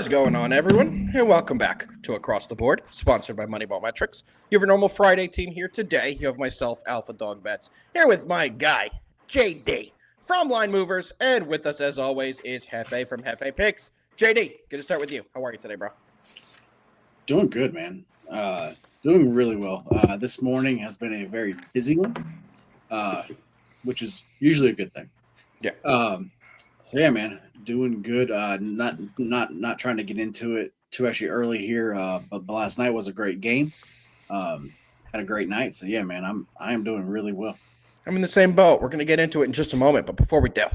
What is going on, everyone? And welcome back to Across the Board, sponsored by Moneyball Metrics. You have your normal Friday team here today. You have myself, AlphaDog Bets, here with my guy, JD, from Line Movers. And with us, as always, is Jefe from Jefe Picks. JD, good to start with you. How are you today, bro? Doing good, man. Doing really well. This morning has been a very busy one, which is usually a good thing. Yeah. So yeah, man, doing good. Not trying to get into it too actually early here, but last night was a great game. Had a great night. So yeah, man, I am doing really well. I'm in the same boat. We're going to get into it in just a moment. But before we do,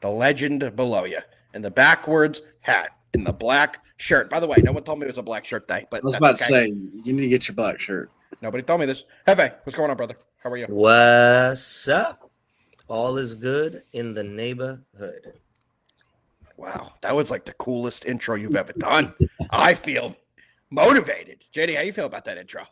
the legend below you in the backwards hat, in the black shirt. By the way, no one told me it was a black shirt day. But I was about to say, you need to get your black shirt. Nobody told me this. Jefe, what's going on, brother? How are you? What's up? All is good in the neighborhood. Wow, that was like the coolest intro you've ever done. I feel motivated. JD, how you feel about that intro?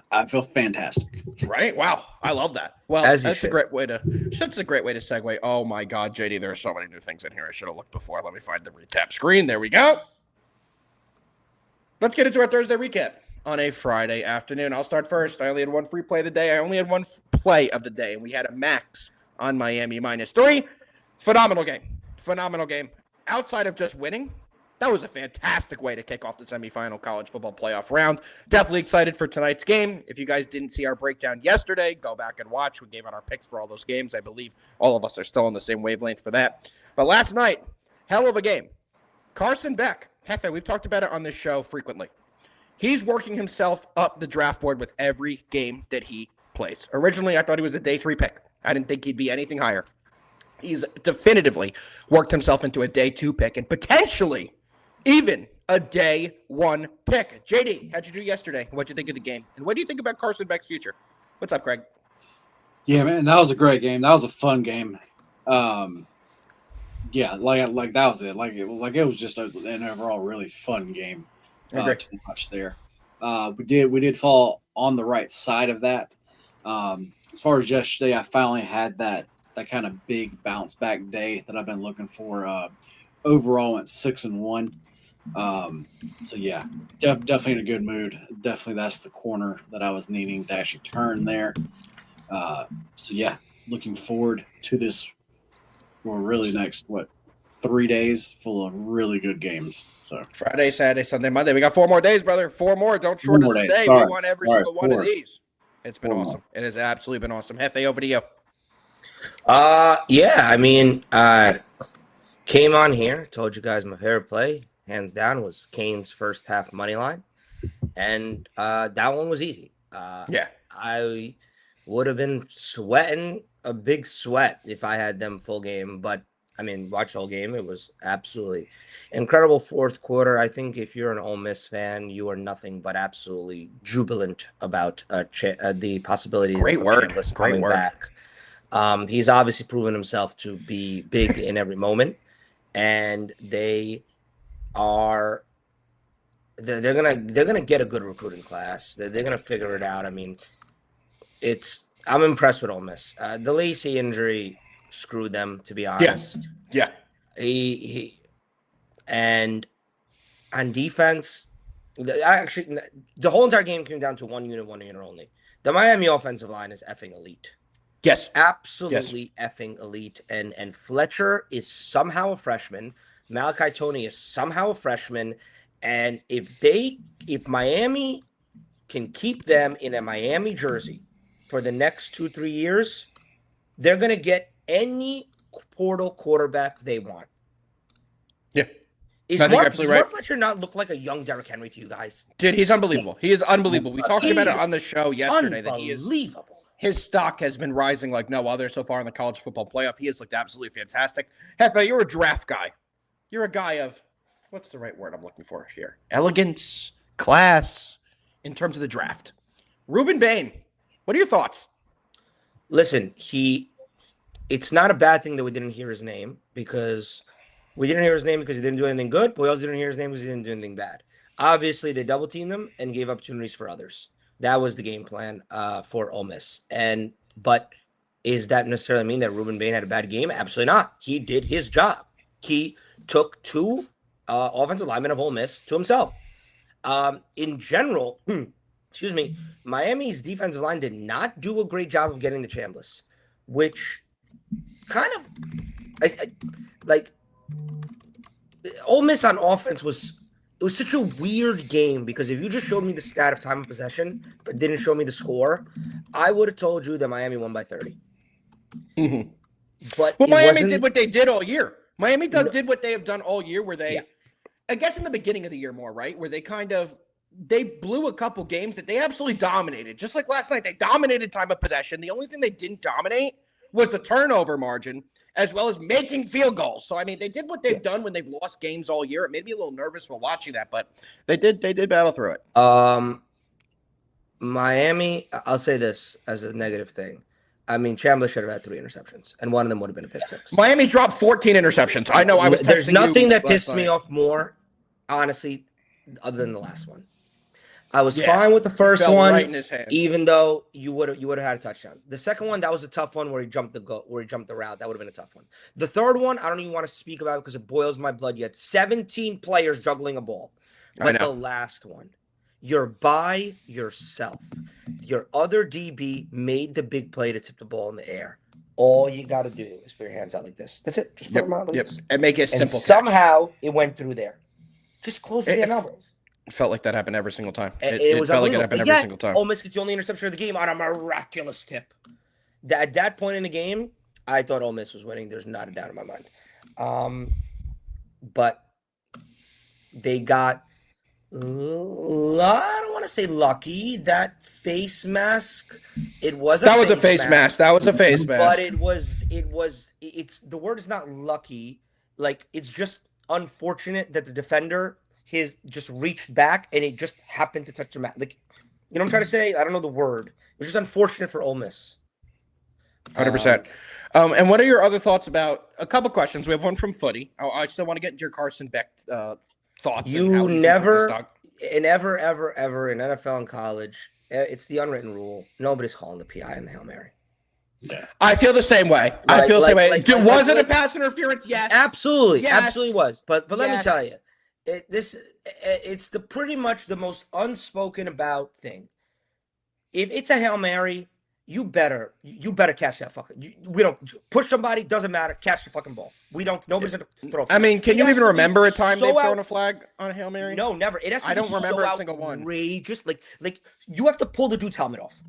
I feel fantastic. Right? Wow, I love that. Well, As that's a great way to segue. Oh my God, JD, there are so many new things in here. I should have looked before. Let me find the recap screen. There we go. Let's get into our Thursday recap on a Friday afternoon. I'll start first. I only had one free play of the day. I only had one play of the day, and we had a max on Miami -3. Phenomenal game. Outside of just winning, that was a fantastic way to kick off the semifinal college football playoff round. Definitely excited for tonight's game. If you guys didn't see our breakdown yesterday, go back and watch. We gave out our picks for all those games. I believe all of us are still on the same wavelength for that. But last night, hell of a game. Carson Beck, Jefe, we've talked about it on this show frequently. He's working himself up the draft board with every game that he plays. Originally, I thought he was a day 3 pick. I didn't think he'd be anything higher. He's definitively worked himself into a day 2 pick and potentially even a day 1 pick. JD, how'd you do yesterday? What'd you think of the game? And what do you think about Carson Beck's future? What's up, Craig? Yeah, man, that was a great game. That was a fun game. Yeah, like that was it. It was just an overall really fun game to watch there. We did fall on the right side of that. As far as yesterday, I finally had that kind of big bounce back day that I've been looking for. Overall, went 6-1. So yeah, definitely in a good mood. Definitely that's the corner that I was needing to actually turn there. So yeah, looking forward to this. Or really next 3 days full of really good games. So Friday, Saturday, Sunday, Monday. We got 4 more days, brother. 4 more. Don't short us a day. We want every single one of these. It's been awesome. It has absolutely been awesome. Jefe, over to you. Yeah, I mean, came on here, told you guys my favorite play, hands down, was Kane's first half money line. And that one was easy. Yeah. I would have been sweating a big sweat if I had them full game, but I mean, watch the whole game. It was absolutely incredible fourth quarter. I think if you're an Ole Miss fan, you are nothing but absolutely jubilant about the possibility of Chambliss coming back. He's obviously proven himself to be big in every moment, and they're gonna get a good recruiting class. They're gonna figure it out. I mean, I'm impressed with Ole Miss. The Lacey injury screwed them, to be honest. Yeah. He and on defense, the whole entire game came down to one unit only. The Miami offensive line is effing elite. Yes. Absolutely effing elite. And Fletcher is somehow a freshman. Malachi Tony is somehow a freshman. And if Miami can keep them in a Miami jersey for the next 2-3 years, they're going to get any portal quarterback they want. Yeah. Does Mark Fletcher not look like a young Derrick Henry to you guys? Dude, he's unbelievable. He is unbelievable. We talked about it on the show yesterday. Unbelievable. His stock has been rising like no other so far in the college football playoff. He has looked absolutely fantastic. Jefe, you're a draft guy. You're a guy of, what's the right word I'm looking for here? Elegance, class, in terms of the draft. Ruben Bain, what are your thoughts? Listen, it's not a bad thing that we didn't hear his name because he didn't do anything good, but we also didn't hear his name because he didn't do anything bad. Obviously, they double teamed him and gave opportunities for others. That was the game plan for Ole Miss. But is that necessarily mean that Ruben Bain had a bad game? Absolutely not. He did his job. He took 2 offensive lineman of Ole Miss to himself. In general, excuse me, Miami's defensive line did not do a great job of getting the Chambliss, which kind of like Ole Miss on offense was such a weird game because if you just showed me the stat of time of possession but didn't show me the score, I would have told you that Miami won by 30. Mm-hmm. But Miami did what they did all year. Miami did what they have done all year, where they, I guess, in the beginning of the year more, right, where they blew a couple games that they absolutely dominated. Just like last night, they dominated time of possession. The only thing they didn't dominate was the turnover margin, as well as making field goals. So, I mean, they did what they've done when they've lost games all year. It made me a little nervous while watching that, but they did battle through it. Miami, I'll say this as a negative thing. I mean, Chambliss should have had 3 interceptions, and one of them would have been a pick six. Miami dropped 14 interceptions. I know I was There's nothing that pissed night. me off more, honestly, other than the last one. I was fine with the first one, right in his hand. Even though you would have had a touchdown. The second one, that was a tough one where he jumped the route. That would have been a tough one. The third one, I don't even want to speak about it because it boils my blood. You had 17 players juggling a ball. But the last one, you're by yourself. Your other DB made the big play to tip the ball in the air. All you got to do is put your hands out like this. That's it. Just put them out like this. And make it simple. Somehow it went through there. Just close the elbows. It felt like that happened every single time. It felt like it happened every single time. Ole Miss gets the only interception of the game on a miraculous tip. At that point in the game, I thought Ole Miss was winning. There's not a doubt in my mind. But they got, I don't want to say lucky. That face mask, it was a face mask. That was a face mask. But it's the word is not lucky. Like, it's just unfortunate that the defender just reached back and it just happened to touch the mat. Like, you know what I'm trying to say? I don't know the word. It was just unfortunate for Ole Miss. 100%. And what are your other thoughts about a couple questions? We have one from Footy. I still want to get into your Carson Beck thoughts. You never, and ever in NFL and college, it's the unwritten rule. Nobody's calling the PI in the Hail Mary. Yeah. I feel the same way. Was it a pass interference? Yes. Absolutely. Yes. Absolutely was. But let me tell you, it's pretty much the most unspoken about thing. If it's a Hail Mary, you better catch that fucking. We don't push somebody. Doesn't matter. Catch the fucking ball. Nobody's gonna throw. I mean, can you even remember a time they've thrown a flag on a Hail Mary? No, never. It has to I don't remember a single one. Outrageous. Like you have to pull the dude's helmet off.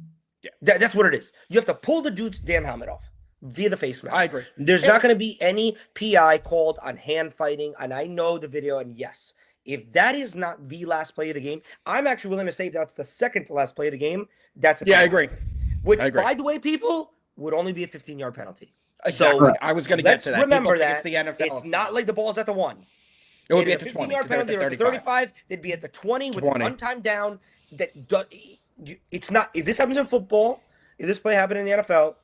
Yeah, that's what it is. You have to pull the dude's damn helmet off via the face mask. I agree. There's not going to be any PI called on hand fighting, and I know the video. And yes, if that is not the last play of the game, I'm actually willing to say that's the second to last play of the game. That's a I agree. Which, by the way, people would only be a 15-yard penalty. Exactly. So I was going to get to that. Remember that it's the NFL. It's not like the ball's at the 1. It would be at the 20. 15-yard penalty. They're at the 35. They'd be at the 20 with an untimed down. It's not. If this happens in football, if this play happened in the NFL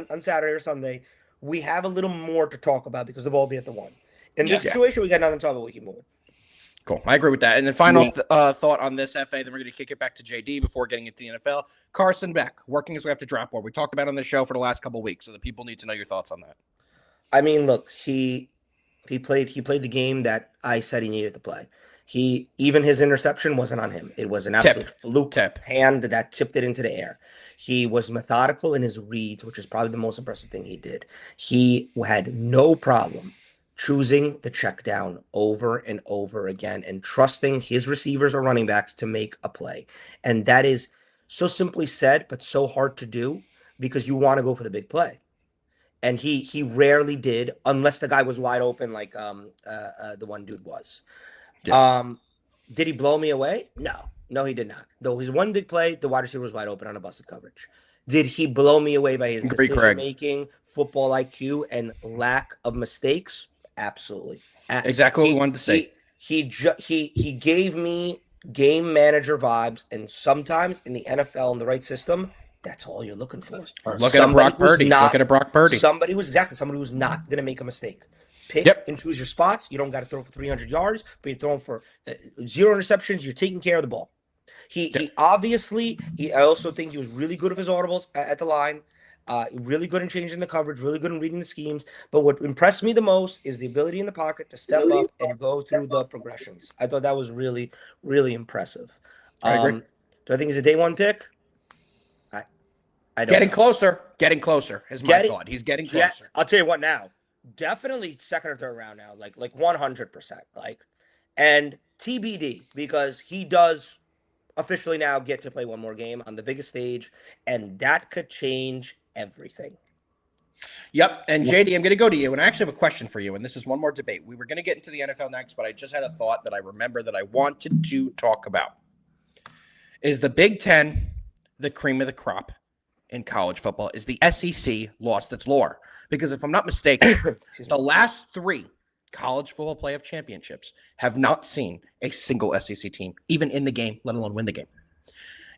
on Saturday or Sunday, we have a little more to talk about because the ball will be at the 1. In this situation, we got nothing to talk about. We keep moving. Cool. I agree with that. And then final thought on this, FA, then we're going to kick it back to JD before getting into the NFL. Carson Beck, working his way up to draft board. We talked about it on the show for the last couple of weeks, so the people need to know your thoughts on that. I mean, look, he played the game that I said he needed to play. Even his interception wasn't on him. It was an absolute fluke hand that tipped it into the air. He was methodical in his reads, which is probably the most impressive thing he did. He had no problem choosing the check down over and over again and trusting his receivers or running backs to make a play. And that is so simply said, but so hard to do because you want to go for the big play. And he rarely did unless the guy was wide open like the one dude was. Yeah. Did he blow me away? No, he did not. Though his one big play, the wide receiver was wide open on a busted coverage. Did he blow me away by his decision-making, football IQ, and lack of mistakes? Absolutely. Exactly what we wanted to say. He gave me game manager vibes, and sometimes in the NFL in the right system, that's all you're looking for. Look at Brock Purdy. Somebody who's not going to make a mistake. Pick and choose your spots. You don't got to throw for 300 yards, but you're throwing for 0 interceptions. You're taking care of the ball. He obviously, I also think he was really good with his audibles at the line. Really good in changing the coverage, really good in reading the schemes. But what impressed me the most is the ability in the pocket to step up and go through the progressions. I thought that was really, really impressive. I agree. Do I think he's a day one pick? I don't Getting know. closer. Getting closer is my thought. He's getting closer. I'll tell you what now. Definitely second or third round now, like 100%. And TBD, because he does officially now get to play one more game on the biggest stage, and that could change everything. Yep. And JD, I'm going to go to you, and I actually have a question for you, and this is one more debate. We were going to get into the NFL next, but I just had a thought that I remember that I wanted to talk about. Is the Big Ten the cream of the crop in college football? Is the SEC lost its lore? Because if I'm not mistaken, the last 3 college football playoff championships have not seen a single SEC team, even in the game, let alone win the game.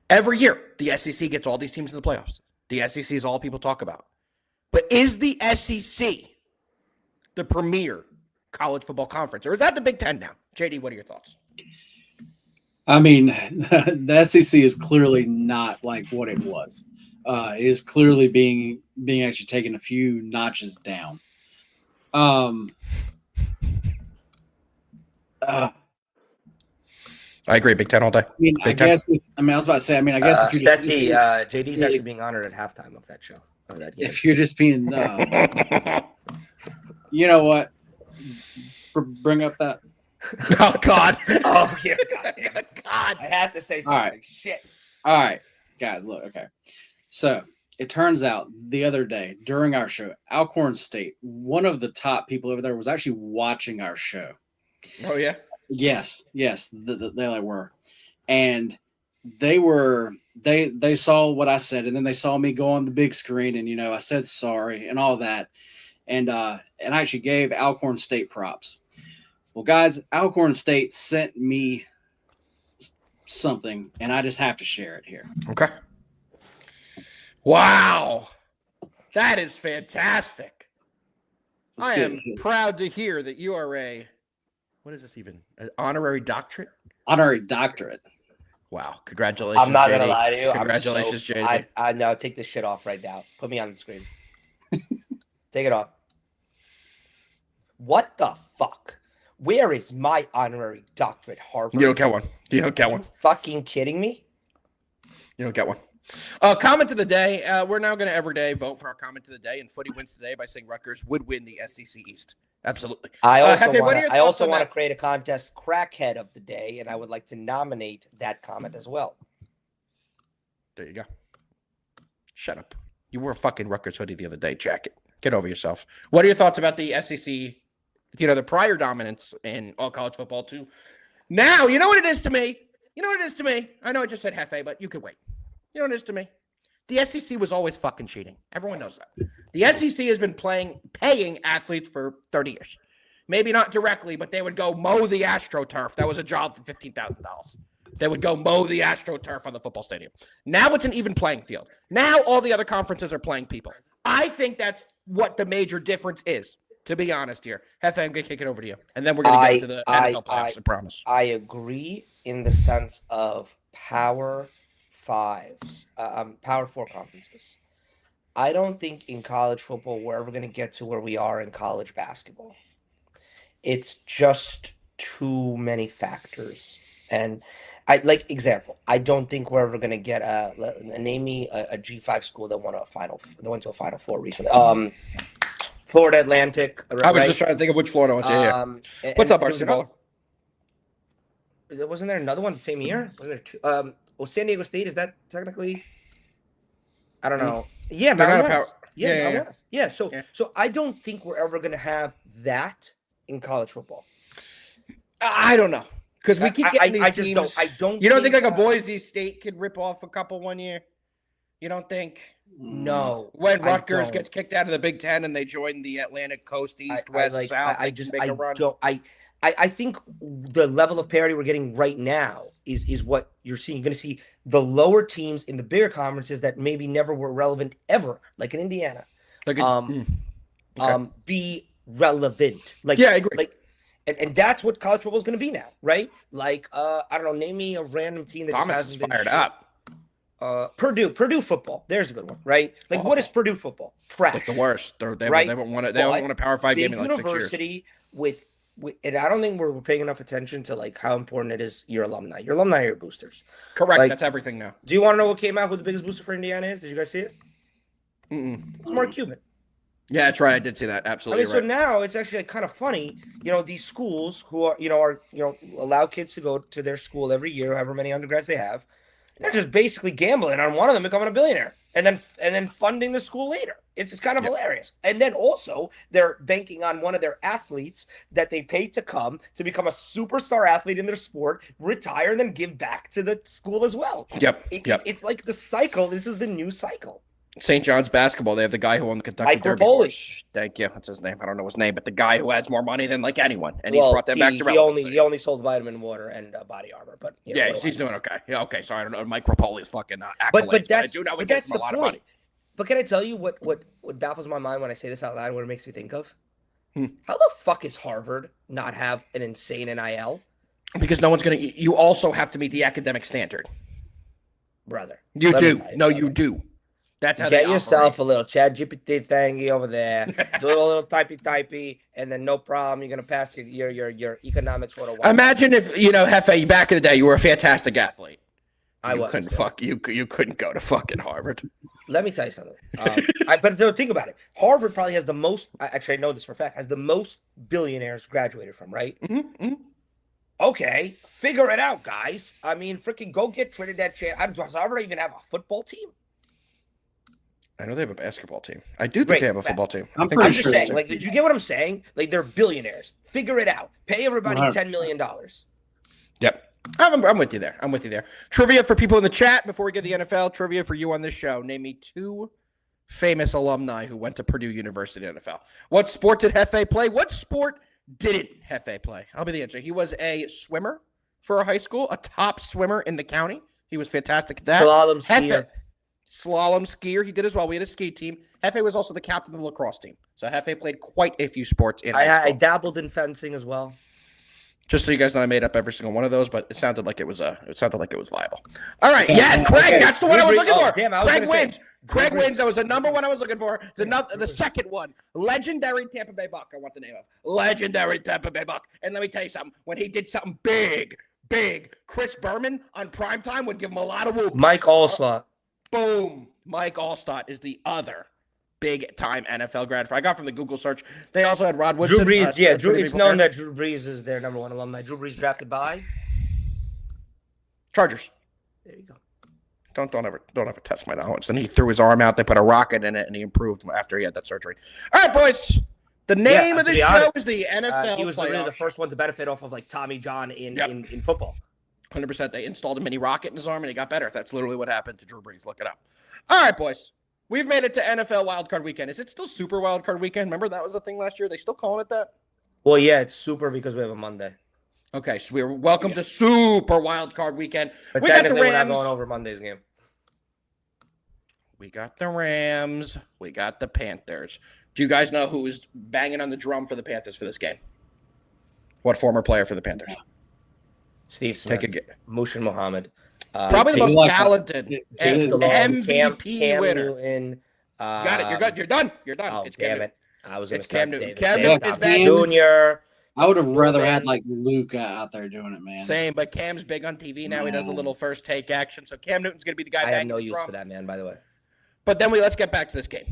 Every year, the SEC gets all these teams in the playoffs. The SEC is all people talk about. But is the SEC the premier college football conference? Or is that the Big Ten now? JD, what are your thoughts? I mean, the SEC is clearly not like what it was. It is clearly being actually taken a few notches down. I agree. Big Ten all day. I mean, I guess. I was about to say. I mean, I guess if you're just JD's actually being honored at halftime of that show. Of that game. If you're just being, you know what? Bring up that. Oh God! Oh yeah! God damn it! God! I had to say something. All right. Shit. All right, guys. Look. Okay. So it turns out the other day during our show, Alcorn State, one of the top people over there was actually watching our show. Oh yeah. Yes. They were, and they saw what I said, and then they saw me go on the big screen, and I said sorry and all that, and I actually gave Alcorn State props. Well, guys, Alcorn State sent me something, and I just have to share it here. Okay. Wow, that is fantastic. I am proud to hear that you are what is this even? An honorary doctorate? Honorary doctorate. Wow. Congratulations, I'm not JD. going to lie to you. Congratulations, JD. I know. Take this shit off right now. Put me on the screen. Take it off. What the fuck? Where is my honorary doctorate, Harvard? You don't get one. You don't get one. Are you fucking kidding me? You don't get one. Comment of the day. We're now going to every day vote for our comment of the day, and Footy wins today by saying Rutgers would win the SEC East. Absolutely. I also want to create a contest, crackhead of the day, and I would like to nominate that comment as well. There you go. Shut up. You wore a fucking Rutgers hoodie the other day, jacket. Get over yourself. What are your thoughts about the SEC? The prior dominance in all college football too. Now, you know what it is to me? I know I just said Jefe, but you could wait. You know what it is to me? The SEC was always fucking cheating. Everyone knows that. The SEC has been paying athletes for 30 years. Maybe not directly, but they would go mow the AstroTurf. That was a job for $15,000. They would go mow the AstroTurf on the football stadium. Now it's an even playing field. Now all the other conferences are playing people. I think that's what the major difference is, to be honest here. Jefe, I'm going to kick it over to you. And then we're going to get into the NFL playoffs, I promise. I agree in the sense of Power 5s, Power 4 conferences. I don't think in college football we're ever going to get to where we are in college basketball. It's just too many factors. And I don't think we're ever going to get name me a G5 school that went to a Final Four recently. Florida Atlantic. I was just trying to think of which Florida was. Yeah. What's up, Arsenal? Wasn't there another one the same year? Wasn't there two? Well, San Diego State, is that technically? I don't know. Yeah, Mountain West. Yeah. So I don't think we're ever going to have that in college football. I don't know. Because we keep getting these teams. You don't think like a Boise State could rip off a couple one year? You don't think? No. When Rutgers gets kicked out of the Big Ten and they join the Atlantic Coast, East, West, South, I think the level of parity we're getting right now is what you're seeing. You're going to see the lower teams in the bigger conferences that maybe never were relevant ever, like in Indiana, be relevant. I agree. And that's what college football is going to be now, right? I don't know. Name me a random team that Thomas just hasn't been fired up. Purdue football. There's a good one, right? Like, what is Purdue football? Trash. Like the worst. They Right? haven't won a Power 5 game in like 6 years. University with, and I don't think we're paying enough attention to like how important it is. Your alumni. Your alumni are your boosters. Correct. Like, that's everything now. Do you want to know what came out? Who the biggest booster for Indiana is? Did you guys see it? It's Mark Cuban. Yeah, that's right. I did see that. Absolutely. So now it's actually like kind of funny. These schools who are allow kids to go to their school every year, however many undergrads they have. They're just basically gambling on one of them becoming a billionaire, and then funding the school later. It's just kind of hilarious. And then also they're banking on one of their athletes that they paid to come to become a superstar athlete in their sport, retire, and then give back to the school as well. Yep. It's like the cycle. This is the new cycle. St. John's basketball. They have the guy who won the Kentucky Derby. Thank you. That's his name. I don't know his name, but the guy who has more money than like anyone, and he brought them back to relevancy. He only sold vitamin water and body armor, but he's doing okay. Yeah, okay. So I don't know Mike Rapoli's fucking accolades, but I do know he gets a lot of money. But can I tell you what baffles my mind when I say this out loud? What it makes me think of? How the fuck is Harvard not have an insane NIL? Because no one's gonna. You also have to meet the academic standard, brother. You do. No, you do. That's how get yourself a little Chad GPT thingy over there, do a little typey, and then no problem, you're gonna pass your economics 101. Imagine if Jefe, back in the day, you were a fantastic athlete. You couldn't go to fucking Harvard. Let me tell you something. But think about it. Harvard probably has the most. Actually, I know this for a fact. Has the most billionaires graduated from, right? Mm-hmm. Okay, figure it out, guys. I mean, freaking go get Trinidad. Does Harvard even have a football team? I know they have a basketball team. I do think they have a football team. I'm just saying, like, did you get what I'm saying? Like, they're billionaires. Figure it out. Pay everybody $10 million. Yep. I'm with you there. Trivia for people in the chat before we get the NFL. Trivia for you on this show. Name me 2 famous alumni who went to Purdue University NFL. What sport did Jefe play? What sport didn't Jefe play? I'll be the answer. He was a swimmer for a high school, a top swimmer in the county. He was fantastic at that. Slalom skier. He did as well. We had a ski team. Jefe was also the captain of the lacrosse team. So Jefe played quite a few sports in high school. I dabbled in fencing as well. Just so you guys know, I made up every single one of those, but it sounded like it was viable. All right, Craig. That's the one I was looking for. Craig wins. Craig wins. That was the number one I was looking for. The second one, legendary Tampa Bay Buck. I want the name of legendary Tampa Bay Buck. And let me tell you something. When he did something big, Chris Berman on primetime would give him a lot of whoop. Mike Allslott. Boom. Mike Allstott is the other big-time NFL grad. I got from the Google search. They also had Rod Woodson. Drew Brees, it's known that Drew Brees is their number one alumni. Drew Brees drafted by? Chargers. There you go. Don't ever test my knowledge. Then he threw his arm out. They put a rocket in it, and he improved after he had that surgery. All right, boys. The name of the show is the NFL He was really the first one to benefit off of like Tommy John in football. 100%. They installed a mini rocket in his arm, and he got better. That's literally what happened to Drew Brees. Look it up. All right, boys. We've made it to NFL Wildcard Weekend. Is it still Super Wildcard Weekend? Remember that was the thing last year? They still calling it that? Well, yeah, it's super because we have a Monday. Okay, so we're welcome to Super Wildcard Weekend. But we got the Rams. We're not going over Monday's game. We got the Rams. We got the Panthers. Do you guys know who is banging on the drum for the Panthers for this game? What former player for the Panthers? Steve Smith. Mushin Muhammad. Probably the most talented MVP Cam winner. Newton. Got it. You're good. You're done. Oh, it's damn it. I was going to Cam Newton. Cam Newton is back. Junior. I would have rather had like Luke out there doing it, man. Same, but Cam's big on TV now. He does a little first take action. So Cam Newton's going to be the guy. I have no use for that, man, by the way. But then let's get back to this game.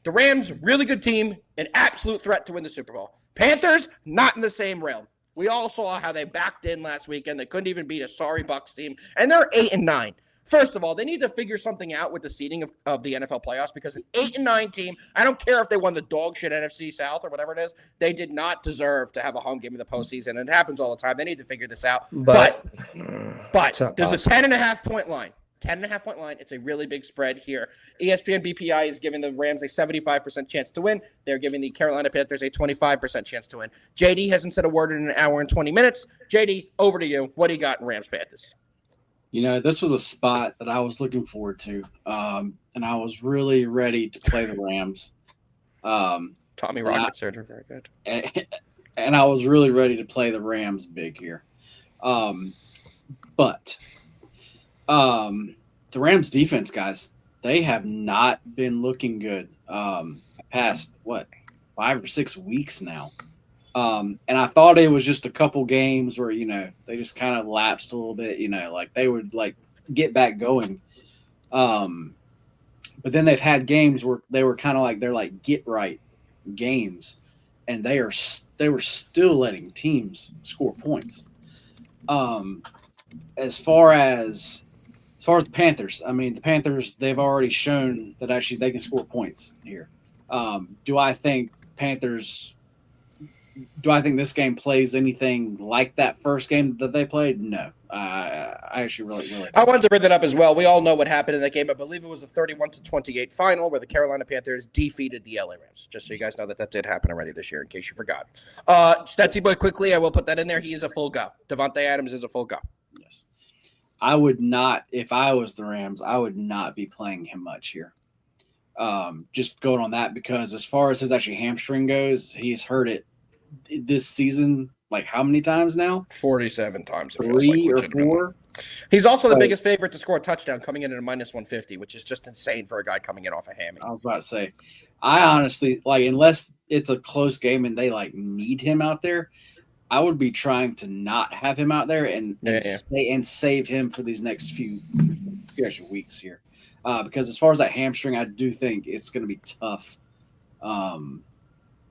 The Rams, really good team, an absolute threat to win the Super Bowl. Panthers, not in the same realm. We all saw how they backed in last weekend. They couldn't even beat a sorry Bucs team, and they're 8-9. First of all, they need to figure something out with the seeding of the NFL playoffs because an 8-9 team, I don't care if they won the dog shit NFC South or whatever it is, they did not deserve to have a home game in the postseason. And it happens all the time. They need to figure this out. But there's a 10.5-point line. 10.5-point line. It's a really big spread here. ESPN BPI is giving the Rams a 75% chance to win. They're giving the Carolina Panthers a 25% chance to win. JD hasn't said a word in an hour and 20 minutes. JD, over to you. What do you got in Rams Panthers? You know, this was a spot that I was looking forward to, and I was really ready to play the Rams. Tommy Rocket surgery, very good. And I was really ready to play the Rams big here. But to the Rams defense, guys, they have not been looking good past, 5 or 6 weeks now. And I thought it was just a couple games where, they just kind of lapsed a little bit, like they would like get back going. But then they've had games where they were kind of like, they're like get right games, and they were still letting teams score points. As far as the Panthers, I mean, the Panthers, they've already shown that actually they can score points here. Do I think this game plays anything like that first game that they played? No. I actually really don't. I wanted to bring that up as well. We all know what happened in that game. I believe it was a 31-28 final where the Carolina Panthers defeated the LA Rams. Just so you guys know that did happen already this year, in case you forgot. Stetsy Boy, quickly, I will put that in there. He is a full go. Devontae Adams is a full go. Yes. I would not, if I was the Rams, I would not be playing him much here. Just going on that, because as far as his actually hamstring goes, he's hurt it this season, like how many times now? 47 times. 3 or 4. He's also the biggest favorite to score a touchdown, coming in at a -150, which is just insane for a guy coming in off a hammy. I was about to say, I honestly, like, unless it's a close game and they like need him out there, I would be trying to not have him out there and save him for these next few extra weeks here. Because as far as that hamstring, I do think it's going to be tough.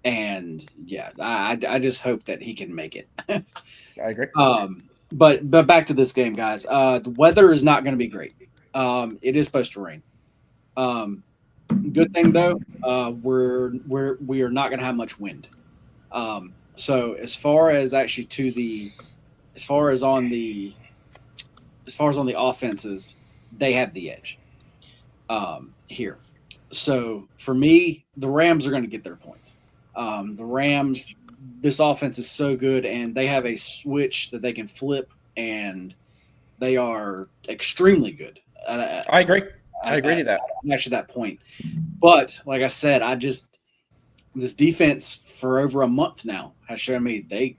And yeah, I just hope that he can make it. I agree. But back to this game, guys. The weather is not going to be great. It is supposed to rain. Good thing though, we are not going to have much wind. So as far as actually on the offenses, they have the edge here. So for me, the Rams are going to get their points. The Rams, this offense is so good, and they have a switch that they can flip, and they are extremely good. I agree. I agree to that. Actually, that point. But like I said, this defense for over a month now has shown me they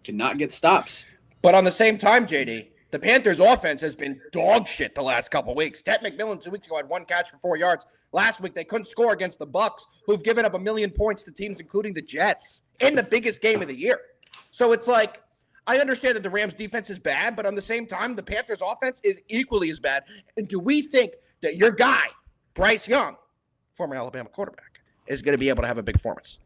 cannot get stops. But on the same time, JD, the Panthers' offense has been dog shit the last couple weeks. Ted McMillan 2 weeks ago had 1 catch for 4 yards. Last week, they couldn't score against the Bucs, who've given up 1 million points to teams, including the Jets, in the biggest game of the year. So it's like, I understand that the Rams' defense is bad, but on the same time, the Panthers' offense is equally as bad. And do we think that your guy, Bryce Young, former Alabama quarterback, is going to be able to have a big performance?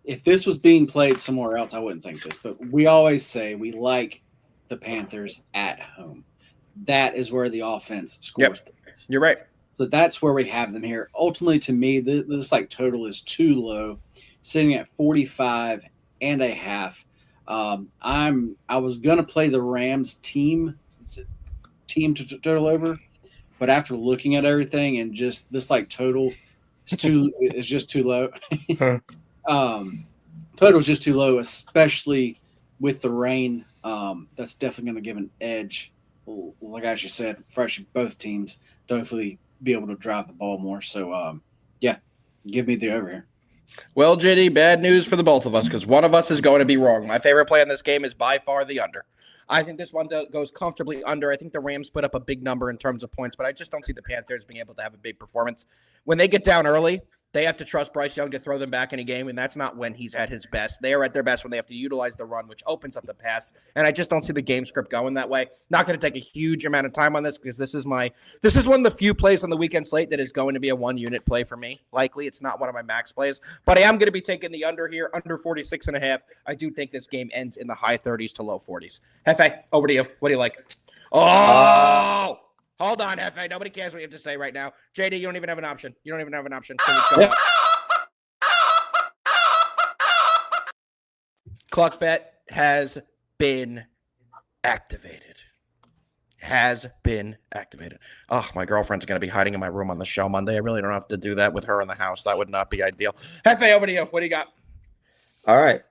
If this was being played somewhere else, I wouldn't think this. But we always say we like the Panthers at home. That is where the offense scores points. You're right. So that's where we have them here. Ultimately, to me, this like total is too low, sitting at 45.5. I was gonna play the Rams team to total over, but after looking at everything and just this like total is just too low. Total is just too low, especially with the rain. That's definitely going to give an edge. Like I actually said, for actually both teams to hopefully be able to drive the ball more. So, yeah, give me the over here. Well, JD, bad news for the both of us because one of us is going to be wrong. My favorite play in this game is by far the under. I think this one goes comfortably under. I think the Rams put up a big number in terms of points, but I just don't see the Panthers being able to have a big performance. When they get down early, they have to trust Bryce Young to throw them back in a game, and that's not when he's at his best. They are at their best when they have to utilize the run, which opens up the pass, and I just don't see the game script going that way. Not going to take a huge amount of time on this because this is one of the few plays on the weekend slate that is going to be a one-unit play for me. Likely, it's not one of my max plays, but I am going to be taking the under here, under 46.5. I do think this game ends in the high 30s to low 40s. Jefe, over to you. What do you like? Oh! Hold on, Jefe. Nobody cares what you have to say right now. JD, you don't even have an option. Yeah. Cluck bet has been activated. Oh, my girlfriend's going to be hiding in my room on the show Monday. I really don't have to do that with her in the house. That would not be ideal. Jefe, over to you. What do you got? All right.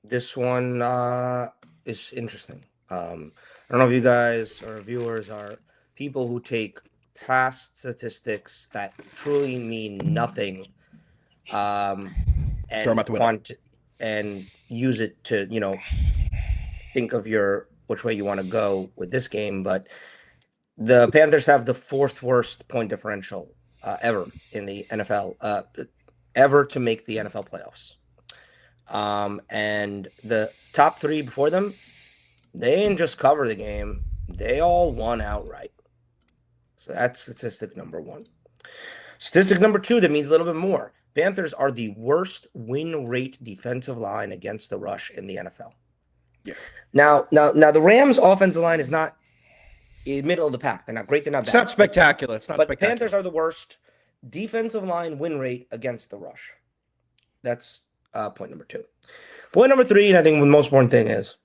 This one is interesting. I don't know if you guys or viewers are people who take past statistics that truly mean nothing and use it to, think of which way you want to go with this game, but the Panthers have the 4th worst point differential ever in the NFL, ever to make the NFL playoffs. And the top 3 before them, they didn't just cover the game; they all won outright. So that's statistic number 1. Statistic number 2, that means a little bit more. Panthers are the worst win rate defensive line against the rush in the NFL. Yeah. Now the Rams' offensive line is not in middle of the pack. They're not great. They're not bad. It's not spectacular. It's not but spectacular. The Panthers are the worst defensive line win rate against the rush. That's point number 2. Point number 3, and I think the most important thing is,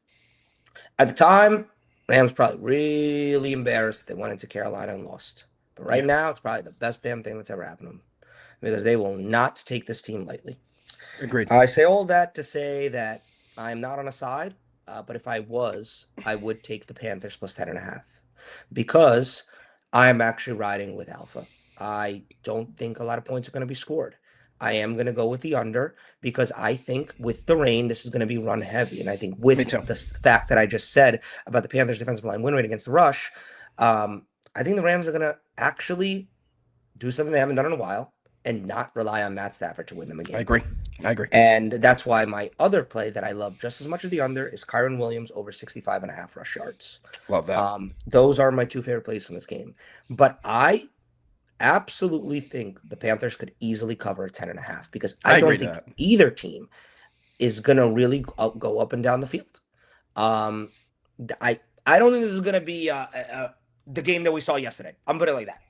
at the time, Rams probably really embarrassed they went into Carolina and lost. But right now, it's probably the best damn thing that's ever happened to them, because they will not take this team lightly. Agreed. I say all that to say that I'm not on a side, but if I was, I would take the Panthers plus 10.5, because I'm actually riding with Alpha. I don't think a lot of points are going to be scored. I am going to go with the under, because I think with the rain, this is going to be run heavy. And I think with the fact that I just said about the Panthers' defensive line win rate against the rush, I think the Rams are going to actually do something they haven't done in a while and not rely on Matt Stafford to win them a game. I agree. And that's why my other play that I love just as much as the under is Kyron Williams over 65.5 rush yards. Love that. Those are my 2 favorite plays from this game. But I absolutely think the Panthers could easily cover a 10.5, because I don't think either team is going to really go up and down the field. I don't think this is going to be the game that we saw yesterday. I'm putting it like that.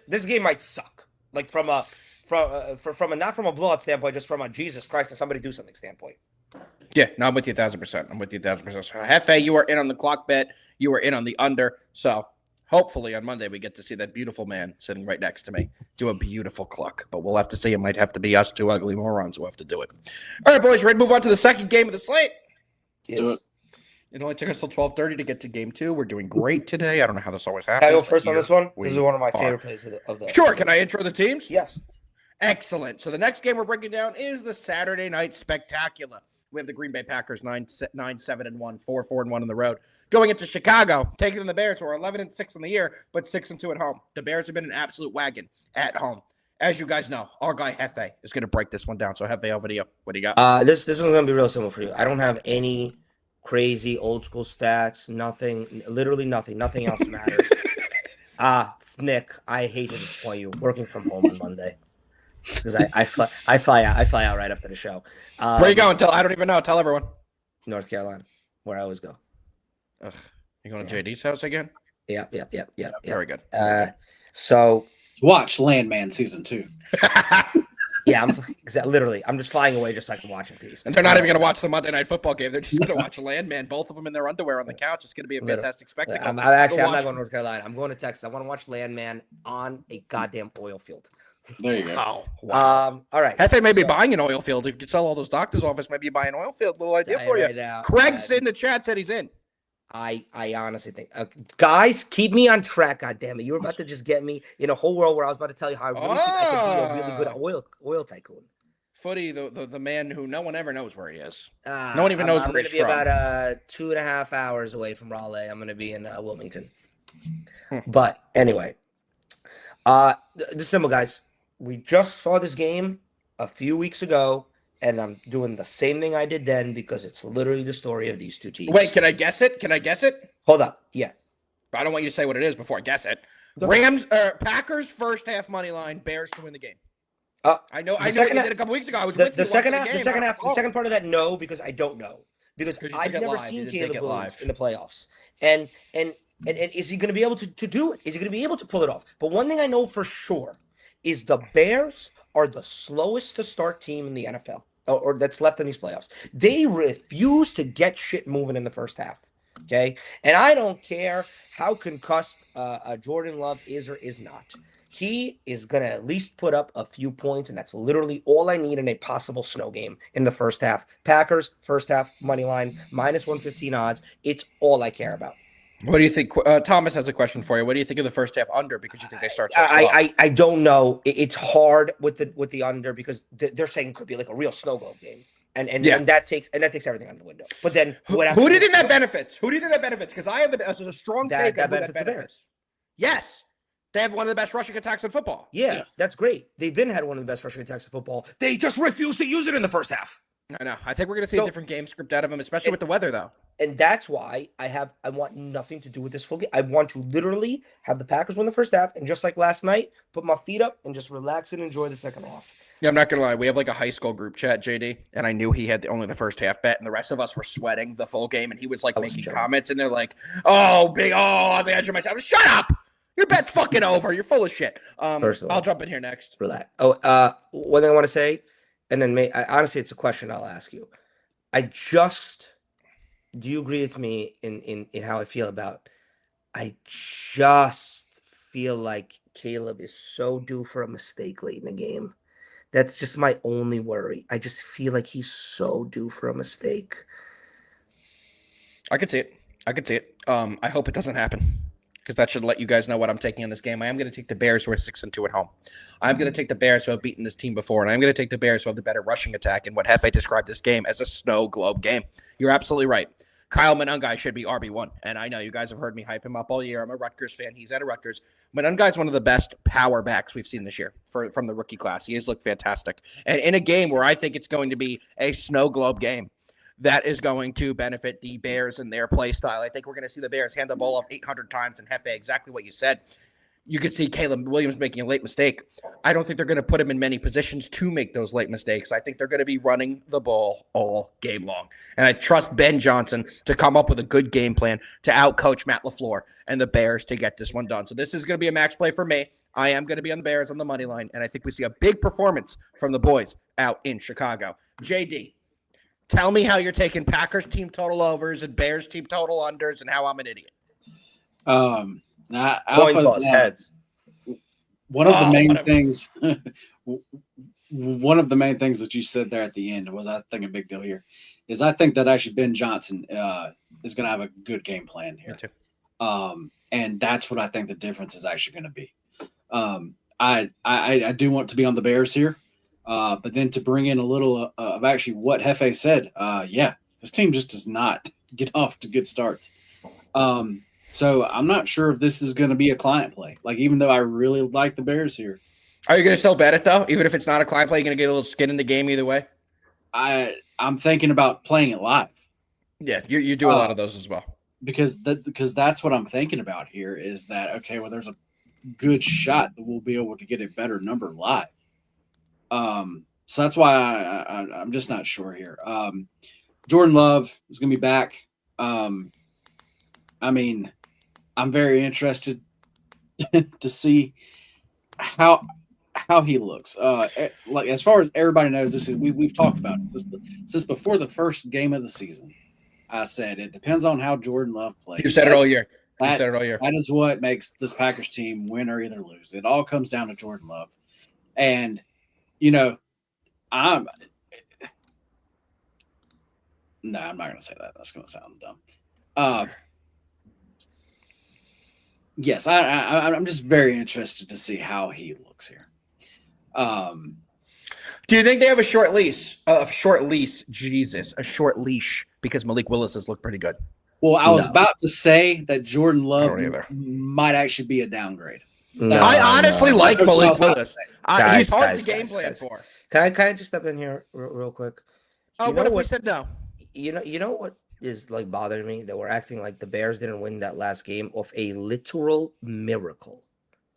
This game might suck, like from a not from a blowout standpoint, just from a Jesus Christ, can somebody do something standpoint. Yeah, no, I'm with you 1,000%. I'm with you 1,000%. So, Jefe, you are in on the clock bet. You are in on the under. So, hopefully on Monday we get to see that beautiful man sitting right next to me do a beautiful cluck. But we'll have to see. It might have to be us 2 ugly morons who have to do it. All right, boys, ready to move on to the second game of the slate? Yes. It only took us till 12:30 to get to game 2. We're doing great today. I don't know how this always Can happens. I go first on this one? This is one of my favorite plays of the Sure. Can I intro the teams? Yes. Excellent. So the next game we're breaking down is the Saturday Night Spectacular. We have the Green Bay Packers 9-7-1, 4-4-1 on the road, going into Chicago, taking on the Bears, who are 11-6 in the year, but 6-2 at home. The Bears have been an absolute wagon at home. As you guys know, our guy Jefe is going to break this one down. So Jefe, over to you. What do you got? This one's going to be real simple for you. I don't have any crazy old school stats. Nothing. Literally nothing. Nothing else matters. Nick, I hate to disappoint you. Working from home on Monday. Because I fly out right after the show. Where you going? I don't even know. Tell everyone. North Carolina, where I always go. Ugh. You going to JD's house again? Yeah. Very good. So watch Landman season 2. yeah, I'm just flying away just so I can watch in peace. And they're not even going to watch the Monday Night Football game. They're just going to watch Landman. Both of them in their underwear on the couch. It's going to be a fantastic spectacle. I'm not going to North Carolina. I'm going to Texas. I want to watch Landman on a goddamn oil field. There you go. Oh, wow. All right. Jefe may be buying an oil field. If you could sell all those doctors' office, maybe you buy an oil field. Little idea for you. Right now, Craig's in the chat, said he's in. I honestly think, guys, keep me on track. God damn it! You were about to just get me in a whole world where I was about to tell you how I really think I could be a really good oil tycoon. Footy, the man who no one ever knows where he is. No one even knows where he's from. I'm going to be about 2.5 hours away from Raleigh. I'm going to be in Wilmington. But anyway, the simple guys. We just saw this game a few weeks ago, and I'm doing the same thing I did then because it's literally the story of these two teams. Wait, can I guess it? Hold up. Yeah. I don't want you to say what it is before I guess it. Packers first half money line, Bears to win the game. I know you did a couple weeks ago. I was with you. The second part of that, no, because I don't know. Because I've never seen Caleb Williams in the playoffs. And is he going to be able to do it? Is he going to be able to pull it off? But one thing I know for sure is the Bears are the slowest to start team in the NFL, or that's left in these playoffs. They refuse to get shit moving in the first half, okay? And I don't care how concussed Jordan Love is or is not. He is going to at least put up a few points, and that's literally all I need in a possible snow game in the first half. Packers, first half, money line, minus 115 odds. It's all I care about. What do you think? Thomas has a question for you. What do you think of the first half under? Because you think they start so slow. I don't know. It's hard with the under because they're saying it could be like a real snow globe game. And that takes everything out of the window. But then who do you think that benefits? Who do you think that benefits? Because I have a strong take on who that benefits. Yes. They have one of the best rushing attacks in football. Yeah, Yes. That's great. They've had one of the best rushing attacks in football. They just refuse to use it in the first half. I know. I think we're going to see a different game script out of them, especially with the weather, though. And that's why I want nothing to do with this full game. I want to literally have the Packers win the first half, and just like last night, put my feet up and just relax and enjoy the second half. Yeah, I'm not going to lie. We have like a high school group chat, JD, and I knew he had only the first half bet, and the rest of us were sweating the full game, and he was like making comments, and they're like, on the edge of my seat. Shut up! Your bet's fucking over. You're full of shit. First of all, I'll jump in here next. Relax. One thing I want to say, and then honestly, it's a question I'll ask you. Do you agree with me in how I feel about? I just feel like Caleb is so due for a mistake late in the game. That's just my only worry. I just feel like he's so due for a mistake. I could see it. I hope it doesn't happen, because that should let you guys know what I'm taking in this game. I am going to take the Bears, who are 6-2 at home. I'm going to take the Bears, who have beaten this team before, and I'm going to take the Bears, who have the better rushing attack, and what Jefe described this game as a snow globe game. You're absolutely right. Kyle Monangai should be RB1, and I know you guys have heard me hype him up all year. I'm a Rutgers fan. He's out of Rutgers. Monangai is one of the best power backs we've seen this year from the rookie class. He has looked fantastic. And in a game where I think it's going to be a snow globe game, that is going to benefit the Bears and their play style. I think we're going to see the Bears hand the ball off 800 times, and Jefe, exactly what you said. You could see Caleb Williams making a late mistake. I don't think they're going to put him in many positions to make those late mistakes. I think they're going to be running the ball all game long. And I trust Ben Johnson to come up with a good game plan to outcoach Matt LaFleur and the Bears to get this one done. So this is going to be a max play for me. I am going to be on the Bears on the money line, and I think we see a big performance from the boys out in Chicago. JD, tell me how you're taking Packers team total overs and Bears team total unders and how I'm an idiot. Coin toss heads. One of the main things that you said there at the end was, I think, a big deal here is I think that actually Ben Johnson is going to have a good game plan here. Me too. And that's what I think the difference is actually going to be. I do want to be on the Bears here, but then to bring in a little of actually what Jefe said, this team just does not get off to good starts. So I'm not sure if this is going to be a client play. Like, even though I really like the Bears here. Are you going to still bet it, though? Even if it's not a client play, you're going to get a little skin in the game either way? I'm thinking about playing it live. Yeah, you do a lot of those as well. Because that's what I'm thinking about here is that, okay, well, there's a good shot that we'll be able to get a better number live. So that's why I'm just not sure here. Jordan Love is going to be back. I'm very interested to see how he looks. Like, as far as everybody knows, this is we've talked about it since before the first game of the season. I said it depends on how Jordan Love plays. You said it all year. That is what makes this Packers team win or either lose. It all comes down to Jordan Love, and I'm not going to say that. That's going to sound dumb. Yes, I'm just very interested to see how he looks here. Do you think they have a short leash? A short leash, because Malik Willis has looked pretty good. Well, I was about to say that Jordan Love might actually be a downgrade. I honestly like Malik Willis. He's hard to game plan for. Can I just step in here real quick? Oh, what if we said no? You know what is like bothering me? That we're acting like the Bears didn't win that last game of a literal miracle.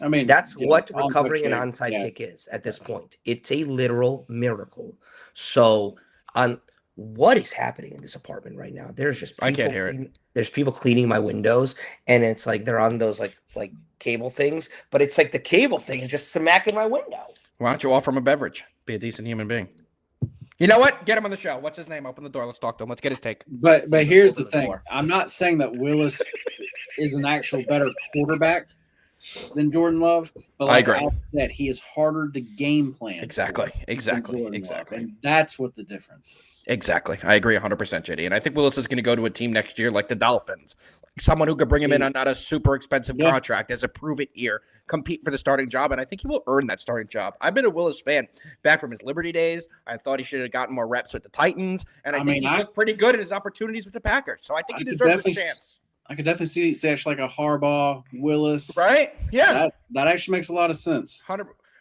I mean, that's what recovering an onside kick is at this point. It's a literal miracle. So on what is happening in this apartment right now? There's just people I can't hear it. There's people cleaning my windows, and it's like they're on those like cable things, but it's like the cable thing is just smacking my window. Why don't you offer him a beverage? Be a decent human being. You know what? Get him on the show. What's his name? Open the door. Let's talk to him. Let's get his take. But here's the thing. I'm not saying that Willis is an actual better quarterback. than Jordan Love, but I agree. that he is harder to game plan. Exactly. And that's what the difference is. Exactly. I agree 100%, JD. And I think Willis is going to go to a team next year like the Dolphins. Someone who could bring him in on not a super expensive contract as a prove-it year, compete for the starting job, and I think he will earn that starting job. I've been a Willis fan back from his Liberty days. I thought he should have gotten more reps with the Titans, and I think he's looked pretty good in his opportunities with the Packers. So I think he deserves a chance. I could definitely see actually like a Harbaugh, Willis. Right? Yeah. That actually makes a lot of sense.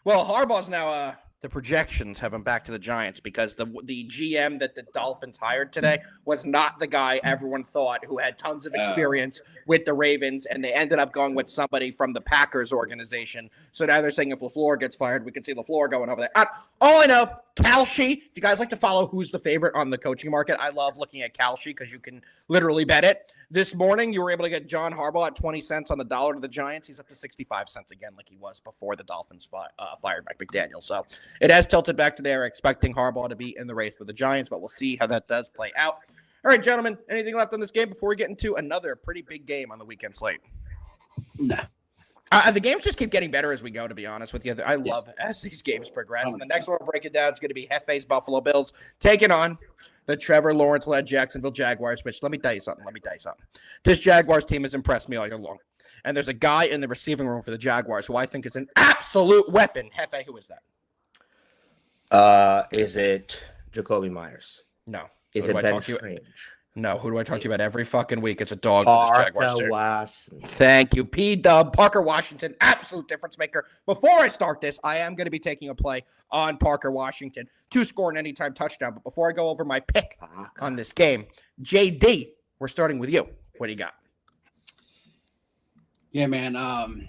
Well, Harbaugh's now the projections have him back to the Giants because the GM that the Dolphins hired today was not the guy everyone thought who had tons of experience with the Ravens, and they ended up going with somebody from the Packers organization. So now they're saying if LaFleur gets fired, we can see LaFleur going over there. All I know, Kalshi, if you guys like to follow who's the favorite on the coaching market, I love looking at Kalshi because you can literally bet it. This morning, you were able to get John Harbaugh at 20 cents on the dollar to the Giants. He's up to 65 cents again like he was before the Dolphins fired Mike McDaniel. So it has tilted back to there, expecting Harbaugh to be in the race for the Giants, but we'll see how that does play out. All right, gentlemen, anything left on this game before we get into another pretty big game on the weekend slate? No. The games just keep getting better as we go, to be honest with you. I love as these games progress. And the next one we'll break it down is going to be Jefe's Buffalo Bills taking on the Trevor Lawrence-led Jacksonville Jaguars, which let me tell you something. This Jaguars team has impressed me all year long. And there's a guy in the receiving room for the Jaguars who I think is an absolute weapon. Jefe, who is that? Is it Jacoby Myers? No. Is it Ben Strange? No. Who do I talk to you about every fucking week? It's a dog. Parker Washington. Thank you. P-Dub, Parker Washington, absolute difference maker. Before I start this, I am going to be taking a play on Parker Washington to score an anytime touchdown. But before I go over my pick on this game, JD, we're starting with you. What do you got? Yeah, man. I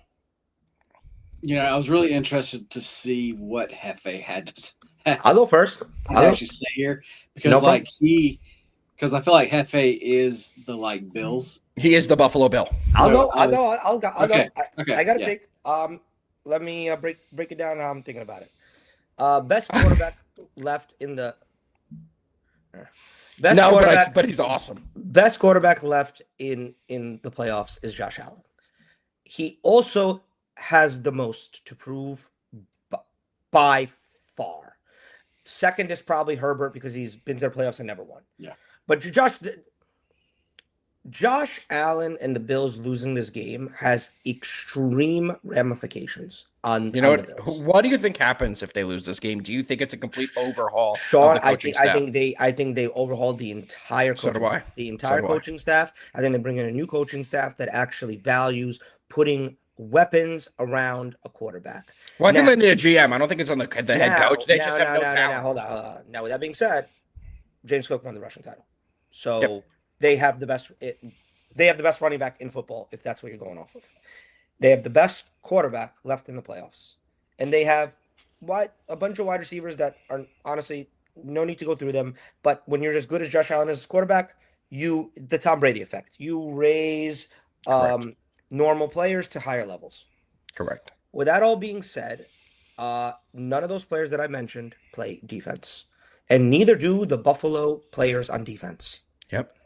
was really interested to see what Jefe had to say. I'll go first. I'll actually say here because because I feel like Jefe is the Bills. He is the Buffalo Bill. I'll go. Okay. I got to take. Let me break it down. How I'm thinking about it. Best quarterback left in the. But he's awesome. Best quarterback left in the playoffs is Josh Allen. He also has the most to prove by far. Second is probably Herbert because he's been to their playoffs and never won. Yeah. But Josh Allen and the Bills losing this game has extreme ramifications on the Bills. What do you think happens if they lose this game? Do you think it's a complete overhaul? Sean, I think they overhauled the entire coaching staff. I think they bring in a new coaching staff that actually values putting weapons around a quarterback. Well, I think they need a GM. I don't think it's on the head coach. They just have no talent. Hold on. Now, with that being said, James Cook won the rushing title, so they have the best. They have the best running back in football, if that's what you're going off of. They have the best quarterback left in the playoffs, and they have a bunch of wide receivers that are honestly no need to go through them. But when you're as good as Josh Allen as a quarterback, the Tom Brady effect. You raise normal players to higher levels. Correct. With that all being said, none of those players that I mentioned play defense, and neither do the Buffalo players on defense. Yep.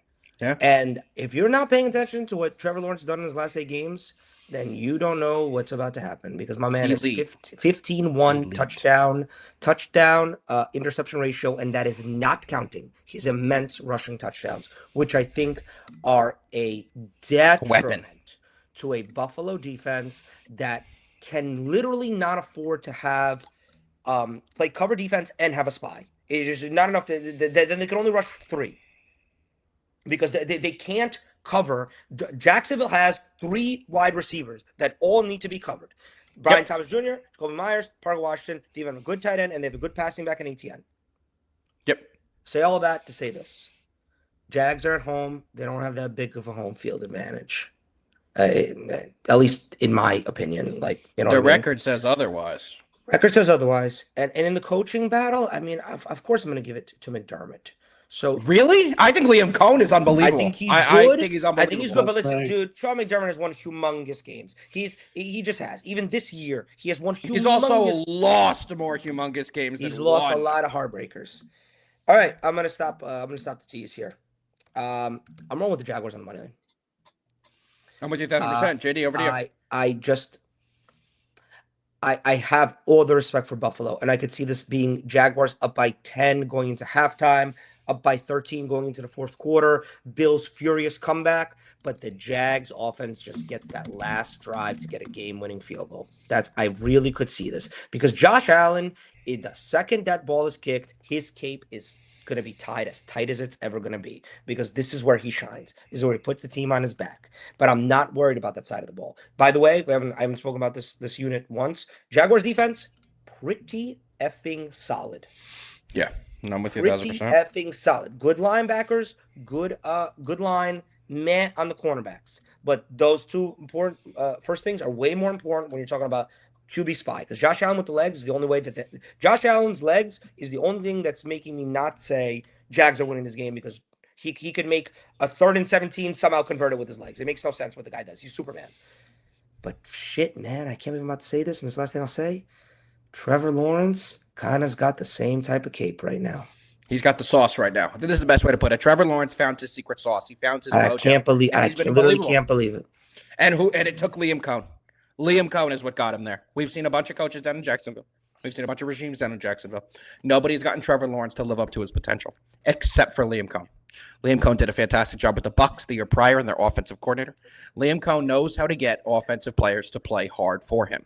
Yeah. And if you're not paying attention to what Trevor Lawrence has done in his last 8 games, then you don't know what's about to happen because my man is 15-1 touchdown interception ratio, and that is not counting his immense rushing touchdowns, which I think are a detriment to a Buffalo defense that can literally not afford to have play cover defense and have a spy. It is not enough. Then they can only rush 3 because they can't cover. Jacksonville has 3 wide receivers that all need to be covered. Brian Thomas Jr., Jacoby Myers, Parker Washington. They have a good tight end, and they have a good passing back in ATN. Yep. Say all of that to say this. Jags are at home. They don't have that big of a home field advantage. At least in my opinion. The record says otherwise. Record says otherwise. And in the coaching battle, I mean, of course I'm going to give it to McDermott. So really? I think Liam Cohn is unbelievable. I think he's good. I think he's good, but listen, dude, Sean McDermott has won humongous games. He just has. Even this year, he has won humongous. He's also lost more humongous games. He's lost a lot of heartbreakers. All right, I'm gonna stop the tease here. I'm rolling with the Jaguars on the money line. I'm with you 1,000%. JD, over to you. I have all the respect for Buffalo, and I could see this being Jaguars up by 10 going into halftime, up by 13 going into the fourth quarter, Bills furious comeback, but the Jags offense just gets that last drive to get a game-winning field goal. I really could see this because Josh Allen, in the second that ball is kicked, his cape is going to be tight as it's ever going to be because this is where he shines. This is where he puts the team on his back. But I'm not worried about that side of the ball. By the way, I haven't spoken about this unit once. Jaguars defense, pretty effing solid. Yeah, I'm with you Pretty 1,000%. effing solid. Good linebackers, good line, meh on the cornerbacks. But those two important first things are way more important when you're talking about QB spy. Because Josh Allen with the legs is the only way Josh Allen's legs is the only thing that's making me not say Jags are winning this game because he could make a 3rd and 17 somehow convert it with his legs. It makes no sense what the guy does. He's Superman. But shit, man, I can't believe I'm about to say this, and this is the last thing I'll say. Trevor Lawrence kind of's got the same type of cape right now. He's got the sauce right now. I think this is the best way to put it. Trevor Lawrence found his secret sauce. He found his mojo. I literally can't believe it. And it took Liam Cohn. Liam Cohn is what got him there. We've seen a bunch of coaches down in Jacksonville. We've seen a bunch of regimes down in Jacksonville. Nobody's gotten Trevor Lawrence to live up to his potential, except for Liam Cohn. Liam Cohn did a fantastic job with the Bucs the year prior and their offensive coordinator. Liam Cohn knows how to get offensive players to play hard for him.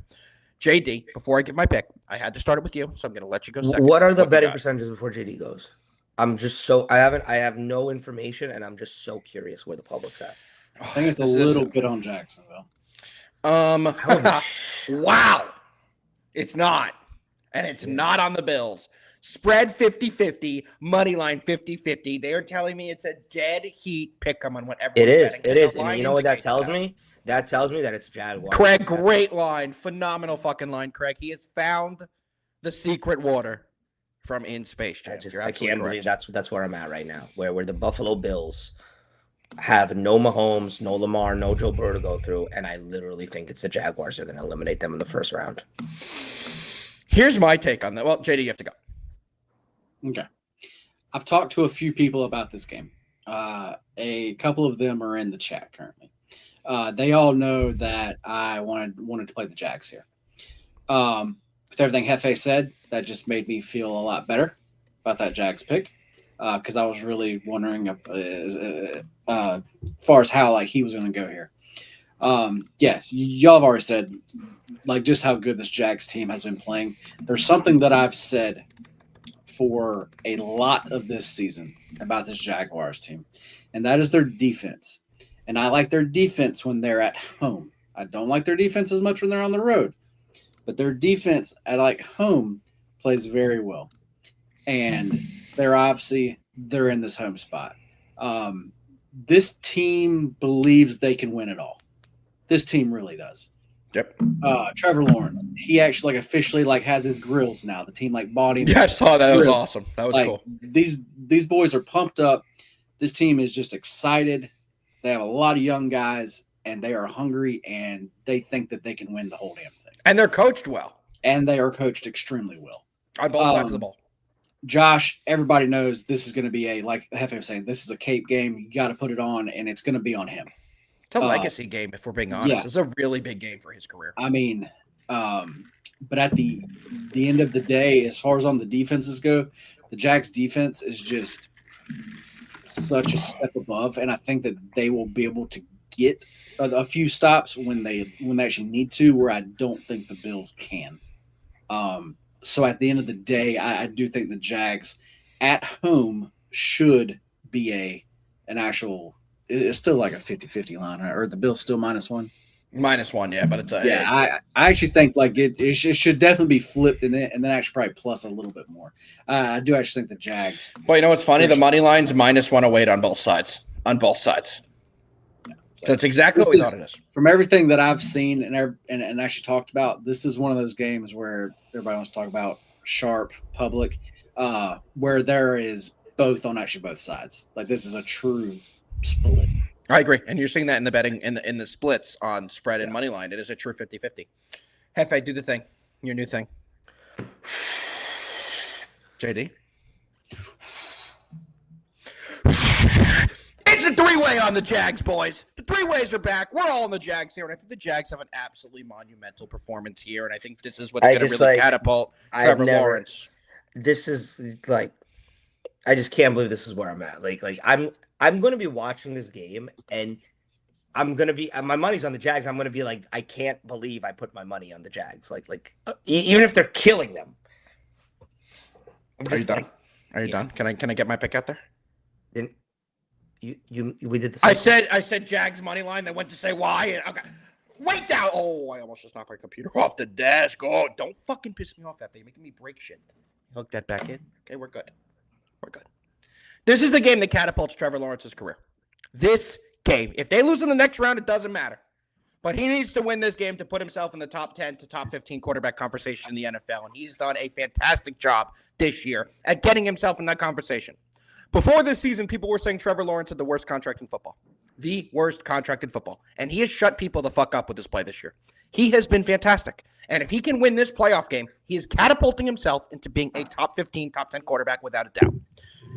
JD, before I give my pick, I had to start it with you, so I'm going to let you go second. What are the betting percentages before JD goes? I'm just I have no information, and I'm just so curious where the public's at. I think it's a little bit on Jacksonville. Wow. It's not. And it's not on the Bills. Spread 50-50, money line 50-50. They're telling me it's a dead heat pick 'em on whatever. It is. And you know what that tells me? That tells me that it's Jaguars. Craig, great line. Phenomenal fucking line, Craig. He has found the secret water from in space. I can't believe that's where I'm at right now. Where the Buffalo Bills have no Mahomes, no Lamar, no Joe Burrow to go through, and I literally think it's the Jaguars are going to eliminate them in the first round. Here's my take on that. Well, JD, you have to go. Okay. I've talked to a few people about this game. A couple of them are in the chat currently. They all know that I wanted to play the Jags here. With everything Jefe said, that just made me feel a lot better about that Jags pick because I was really wondering as far as how he was going to go here. Yes, y'all have already said just how good this Jags team has been playing. There's something that I've said for a lot of this season about this Jaguars team, and that is their defense. And I like their defense when they're at home. I don't like their defense as much when they're on the road, but their defense at home plays very well. And they're in this home spot. This team believes they can win it all. This team really does. Yep. Trevor Lawrence, he actually officially has his grills now. The team bought him. Yeah, I saw that. That was awesome. That was cool. These boys are pumped up. This team is just excited. They have a lot of young guys, and they are hungry, and they think that they can win the whole damn thing. And they're coached well. And they are coached extremely well. On both sides of the ball. Josh, everybody knows this is going to be like Jefe was saying, this is a cape game. You got to put it on, and it's going to be on him. It's a legacy game, if we're being honest. Yeah. It's a really big game for his career. I mean, but at the end of the day, as far as on the defenses go, the Jags defense is just such a step above, and I think that they will be able to get a few stops when they actually need to, where I don't think the Bills can. So at the end of the day, I do think the Jags at home should be an actual. It's still like a 50-50 line, right? Or the Bills still -1? -1, yeah, but it's a I actually think it should definitely be flipped and then actually probably plus a little bit more. I do actually think the Jags. Well, you know what's funny? The money line's -108 on both sides. On both sides. Yeah, so it's exactly what we thought it is. From everything that I've seen and actually talked about, this is one of those games where everybody wants to talk about sharp public, where there is both on actually both sides. This is a true split. I agree. And you're seeing that in the betting in the splits on spread and money line. It is a true 50-50. Jefe, do the thing. Your new thing. JD. It's a three-way on the Jags, boys. The three-ways are back. We're all in the Jags here, and I think the Jags have an absolutely monumental performance here, and I think this is what's going to really catapult Trevor Lawrence. This is like, I just can't believe this is where I'm at. Like I'm going to be watching this game, and I'm going to be, my money's on the Jags. I'm going to be like, I can't believe I put my money on the Jags. Even if they're killing them. Are you done? Are you done? Can I get my pick out there? Then we did the same I said Jags money line. They went to say why. And, okay. Wait down. Oh, I almost just knocked my computer off the desk. Oh, don't fucking piss me off, Jefe. You're making me break shit. Hook that back in. Okay, we're good. We're good. This is the game that catapults Trevor Lawrence's career. This game. If they lose in the next round, it doesn't matter. But he needs to win this game to put himself in the top 10 to top 15 quarterback conversation in the NFL. And he's done a fantastic job this year at getting himself in that conversation. Before this season, people were saying Trevor Lawrence had the worst contract in football. The worst contract in football. And he has shut people the fuck up with his play this year. He has been fantastic. And if he can win this playoff game, he is catapulting himself into being a top 15, top 10 quarterback without a doubt.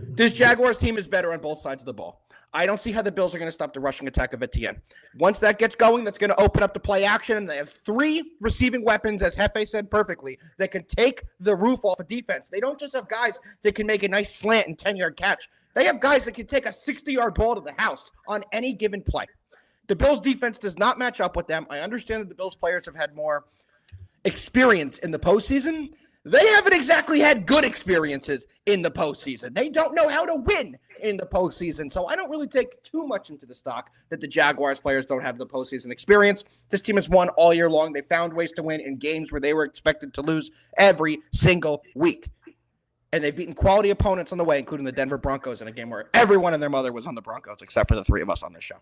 This Jaguars team is better on both sides of the ball. I don't see how the Bills are going to stop the rushing attack of Etienne. Once that gets going, that's going to open up the play action. And they have three receiving weapons, as Jefe said perfectly, that can take the roof off of defense. They don't just have guys that can make a nice slant and 10-yard catch. They have guys that can take a 60-yard ball to the house on any given play. The Bills' defense does not match up with them. I understand that the Bills' players have had more experience in the postseason. They haven't exactly had good experiences in the postseason. They don't know how to win in the postseason. So I don't really take too much into the stock that the Jaguars players don't have the postseason experience. This team has won all year long. They found ways to win in games where they were expected to lose every single week. And they've beaten quality opponents on the way, including the Denver Broncos in a game where everyone and their mother was on the Broncos, except for the three of us on this show.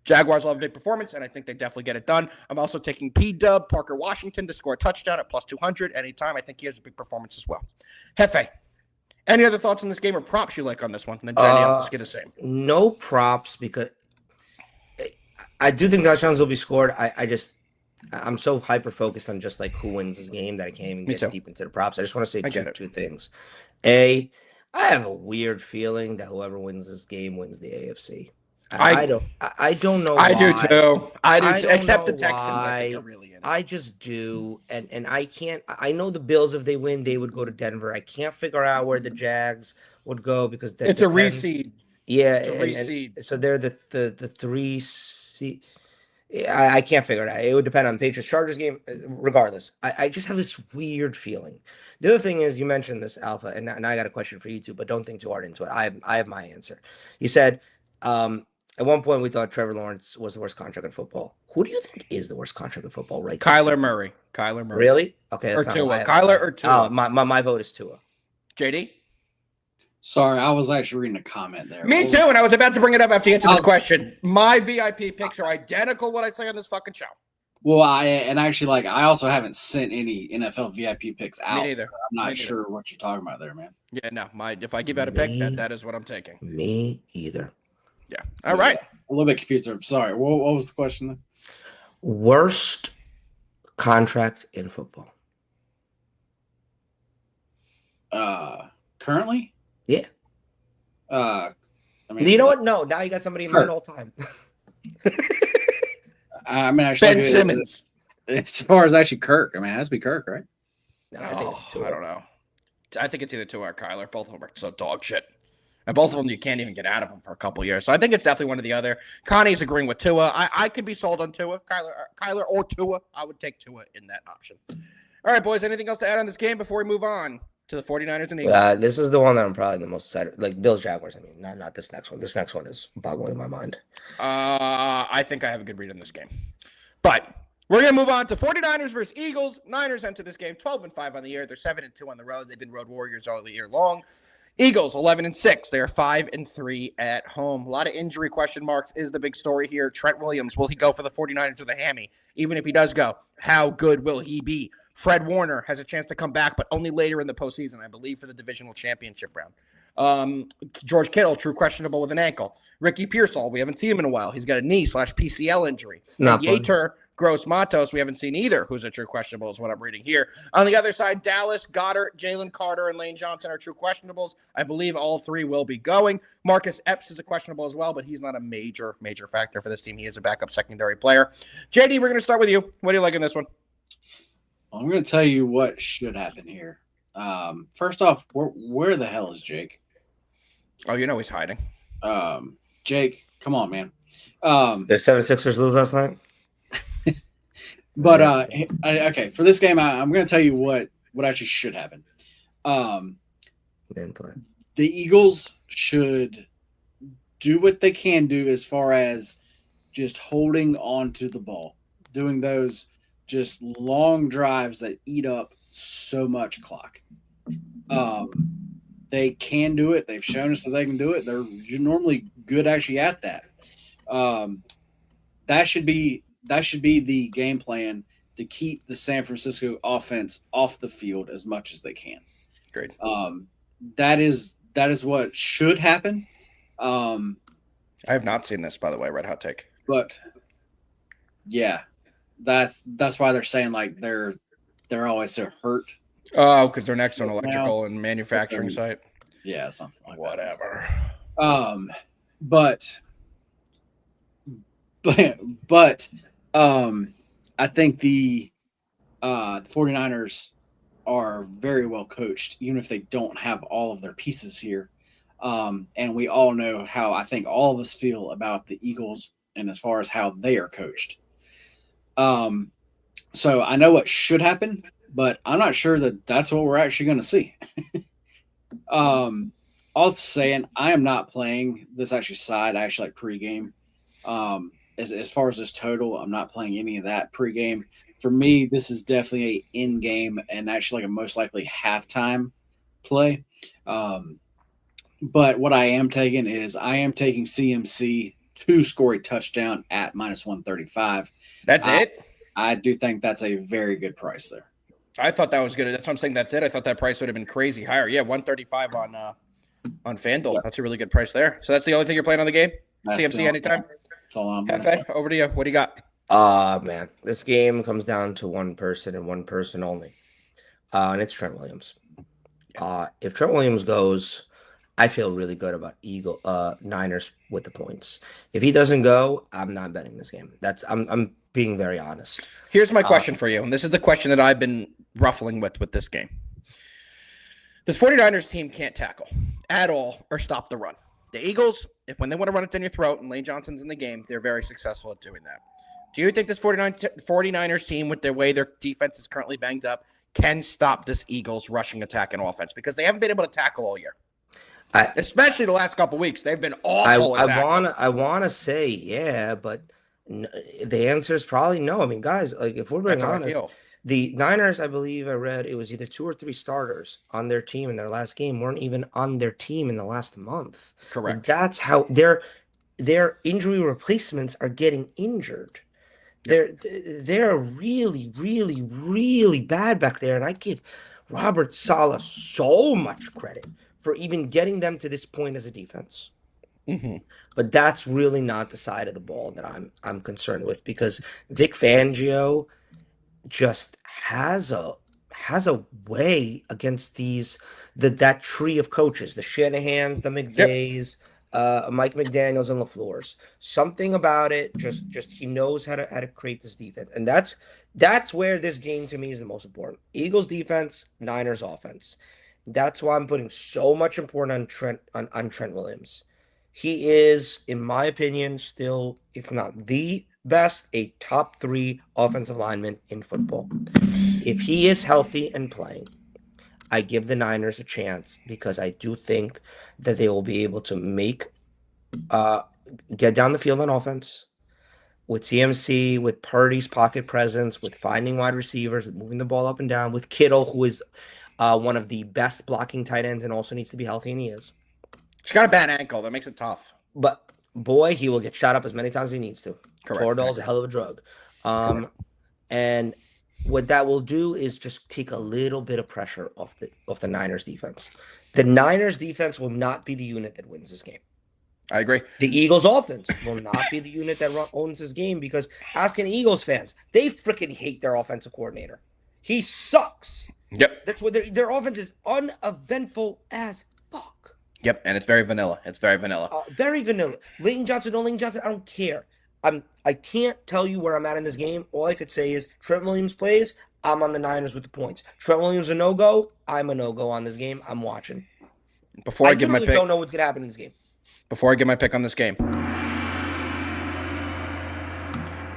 Jaguars will have a big performance, and I think they definitely get it done. I'm also taking P-Dub, Parker Washington, to score a touchdown at plus 200 anytime. I think he has a big performance as well. Jefe, any other thoughts on this game or props you like on this one? And then Danny, let's get the same. No props, because I do think touchdowns will be scored. I'm so hyper-focused on just like who wins this game that I can't even get deep into the props. I just want to say two things. I have a weird feeling that whoever wins this game wins the AFC. I don't know why. I do too. Except the Texans, I think are really in it. I just do. And I can't. I know the Bills, if they win, they would go to Denver. I can't figure out where the Jags would go because it's a reseed. Yeah. It's a reseed. So they're the 3 seed. I can't figure it out. It would depend on the Patriots-Chargers game. Regardless, I just have this weird feeling. The other thing is, you mentioned this, Alpha, and I got a question for you too, but don't think too hard into it. I have my answer. You said at one point we thought Trevor Lawrence was the worst contract in football. Who do you think is the worst contract in football right now? Kyler Murray. Really? Okay. Or Tua. Kyler or Tua? Oh, my vote is Tua. JD? Sorry, I was actually reading a comment there. Me too, and I was about to bring it up after you answered this question. My VIP picks are identical to what I say on this fucking show. Well, I also haven't sent any NFL VIP picks out. Me neither. So I'm not sure what you're talking about there, man. Yeah, no. If I give out a pick, that is what I'm taking. Me either. Yeah. All right. A little bit confused. I'm sorry. What was the question then? Worst contract in football. Currently? Yeah. You know what? No, now you got somebody in mind all time. Actually, Ben Simmons. As far as actually Kirk, it has to be Kirk, right? No, I think it's Tua. I don't know. I think it's either Tua or Kyler. Both of them are so dog shit. And both of them, you can't even get out of them for a couple years. So I think it's definitely one or the other. Connie's agreeing with Tua. I could be sold on Tua. Kyler or Tua. I would take Tua in that option. All right, boys. Anything else to add on this game before we move on to the 49ers and Eagles? This is the one that I'm probably the most excited. Like Bills Jaguars. I mean, not this next one. This next one is boggling my mind. I think I have a good read on this game. But we're going to move on to 49ers versus Eagles. Niners enter this game 12-5 on the year. They're 7-2 on the road. They've been road warriors all year long. Eagles 11-6. They're 5-3 at home. A lot of injury question marks is the big story here. Trent Williams, will he go for the 49ers with a hammy? Even if he does go, how good will he be? Fred Warner has a chance to come back, but only later in the postseason, I believe, for the divisional championship round. George Kittle, true questionable with an ankle. Ricky Pearsall, we haven't seen him in a while. He's got a knee/PCL injury. And Yater Gross Matos, we haven't seen either, who's a true questionable is what I'm reading here. On the other side, Dallas, Goddard, Jalen Carter, and Lane Johnson are true questionables. I believe all three will be going. Marcus Epps is a questionable as well, but he's not a major factor for this team. He is a backup secondary player. JD, we're going to start with you. What do you like in this one? I'm going to tell you what should happen here. First off, where the hell is Jake? Oh, he's hiding. Jake, come on, man. The 76ers lose last night. But okay, for this game, I'm going to tell you what actually should happen. The Eagles should do what they can do as far as just holding on to the ball, doing those just long drives that eat up so much clock. They can do it. They've shown us that they can do it. They're normally good actually at that. That should be the game plan to keep the San Francisco offense off the field as much as they can. Great. That is what should happen. I have not seen this, by the way. Red hot take. But yeah, that's why they're saying like they're always so hurt. Oh, because they're next to an electrical and manufacturing site. Yeah, something like whatever. That. But I think the 49ers are very well coached, even if they don't have all of their pieces here. And we all know how I think all of us feel about the Eagles and as far as how they are coached. So I know what should happen, but I'm not sure that that's what we're actually going to see. Also saying I am not playing this actually side. I actually like pregame. As far as this total, I'm not playing any of that pregame. For me, this is definitely a in-game and actually like a most likely halftime play. But what I am taking is CMC to score a touchdown at -135. That's it? I do think that's a very good price there. I thought that was good. That's what I'm saying. That's it. I thought that price would have been crazy higher. Yeah, 135 on FanDuel. Yep. That's a really good price there. So that's the only thing you're playing on the game? That's CMC anytime? That's all I'm Jefe, over to you. What do you got? Man, this game comes down to one person and one person only. And it's Trent Williams. If Trent Williams goes, I feel really good about Niners with the points. If he doesn't go, I'm not betting this game. I'm being very honest. Here's my question for you, and this is the question that I've been ruffling with this game. This 49ers team can't tackle at all or stop the run. The Eagles, when they want to run it down your throat and Lane Johnson's in the game, they're very successful at doing that. Do you think this 49ers team, with the way their defense is currently banged up, can stop this Eagles rushing attack and offense? Because they haven't been able to tackle all year. Especially the last couple of weeks. They've been awful. I want to say, yeah, but the answer is probably no. I mean, guys, like if we're being honest, the Niners, I believe I read it was either 2 or 3 starters on their team in their last game weren't even on their team in the last month. Correct. Like, that's how their injury replacements are getting injured. They're really, really, really bad back there, and I give Robert Saleh so much credit for even getting them to this point as a defense. Mm-hmm. But that's really not the side of the ball that I'm concerned with, because Vic Fangio just has a way against that tree of coaches, the Shanahans, the McVays, Mike McDaniels, and LaFleur's. Something about it, just he knows how to create this defense, and that's where this game to me is the most important. Eagles defense, Niners offense. That's why I'm putting so much importance on Trent Williams. He is, in my opinion, still, if not the best, a top 3 offensive lineman in football. If he is healthy and playing, I give the Niners a chance, because I do think that they will be able to get down the field on offense with CMC, with Purdy's pocket presence, with finding wide receivers, with moving the ball up and down, with Kittle, who is one of the best blocking tight ends and also needs to be healthy, and he is. He's got a bad ankle. That makes it tough. But, boy, he will get shot up as many times as he needs to. Correct. Toradol's a hell of a drug. And what that will do is just take a little bit of pressure off the Niners defense. The Niners defense will not be the unit that wins this game. I agree. The Eagles offense will not be the unit that owns this game because ask any Eagles fans, they freaking hate their offensive coordinator. He sucks. Yep. That's what their offense is uneventful as fuck. Yep, and it's very vanilla. It's very vanilla. Very vanilla. Leighton Johnson, no Leighton Johnson, I don't care. I can't tell you where I'm at in this game. All I could say is Trent Williams plays, I'm on the Niners with the points. Trent Williams a no-go, I'm a no-go on this game. I'm watching. Before I give my pick, don't know what's going to happen in this game. Before I give my pick on this game.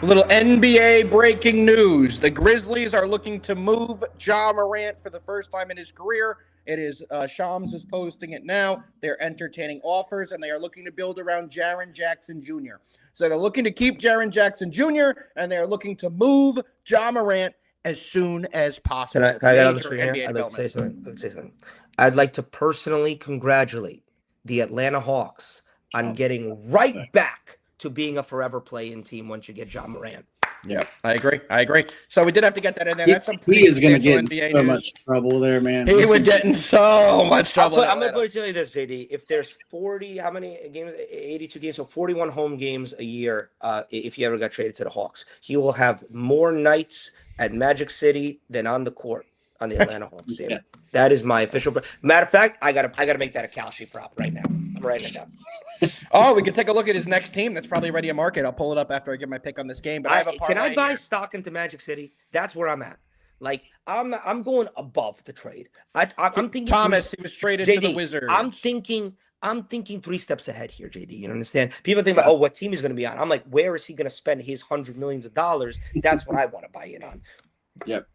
A little NBA breaking news. The Grizzlies are looking to move Ja Morant for the first time in his career. It is Shams is posting it now. They're entertaining offers, and they are looking to build around Jaren Jackson Jr. So they're looking to keep Jaren Jackson Jr., and they're looking to move Ja Morant as soon as possible. Can I get on the screen here? I'd like to say something. I'd like to personally congratulate the Atlanta Hawks on getting right back to being a forever play-in team once you get Ja Morant. Yeah, I agree. So we did have to get that in there. He, That's some he is going to get in NBA so news. much trouble there, man. He would get in so much trouble. I'm going to tell you this, JD. If there's 40, how many games? 82 games, so 41 home games a year. If he ever got traded to the Hawks, he will have more nights at Magic City than on the court on the Atlanta Hawks team. Yes. That is my official. Matter of fact, I gotta make that a Kalshi prop right now. I'm writing it down. Oh, we can take a look at his next team. That's probably already a market. I'll pull it up after I get my pick on this game. But I have a can I buy here. stock into Magic City? That's where I'm at. Like I'm going above the trade. I'm thinking Thomas. He was traded to the Wizards. I'm thinking 3 steps ahead here, JD. You understand? People think about what team he's going to be on. I'm like, where is he going to spend his $100 million? That's what I want to buy in on. Yep.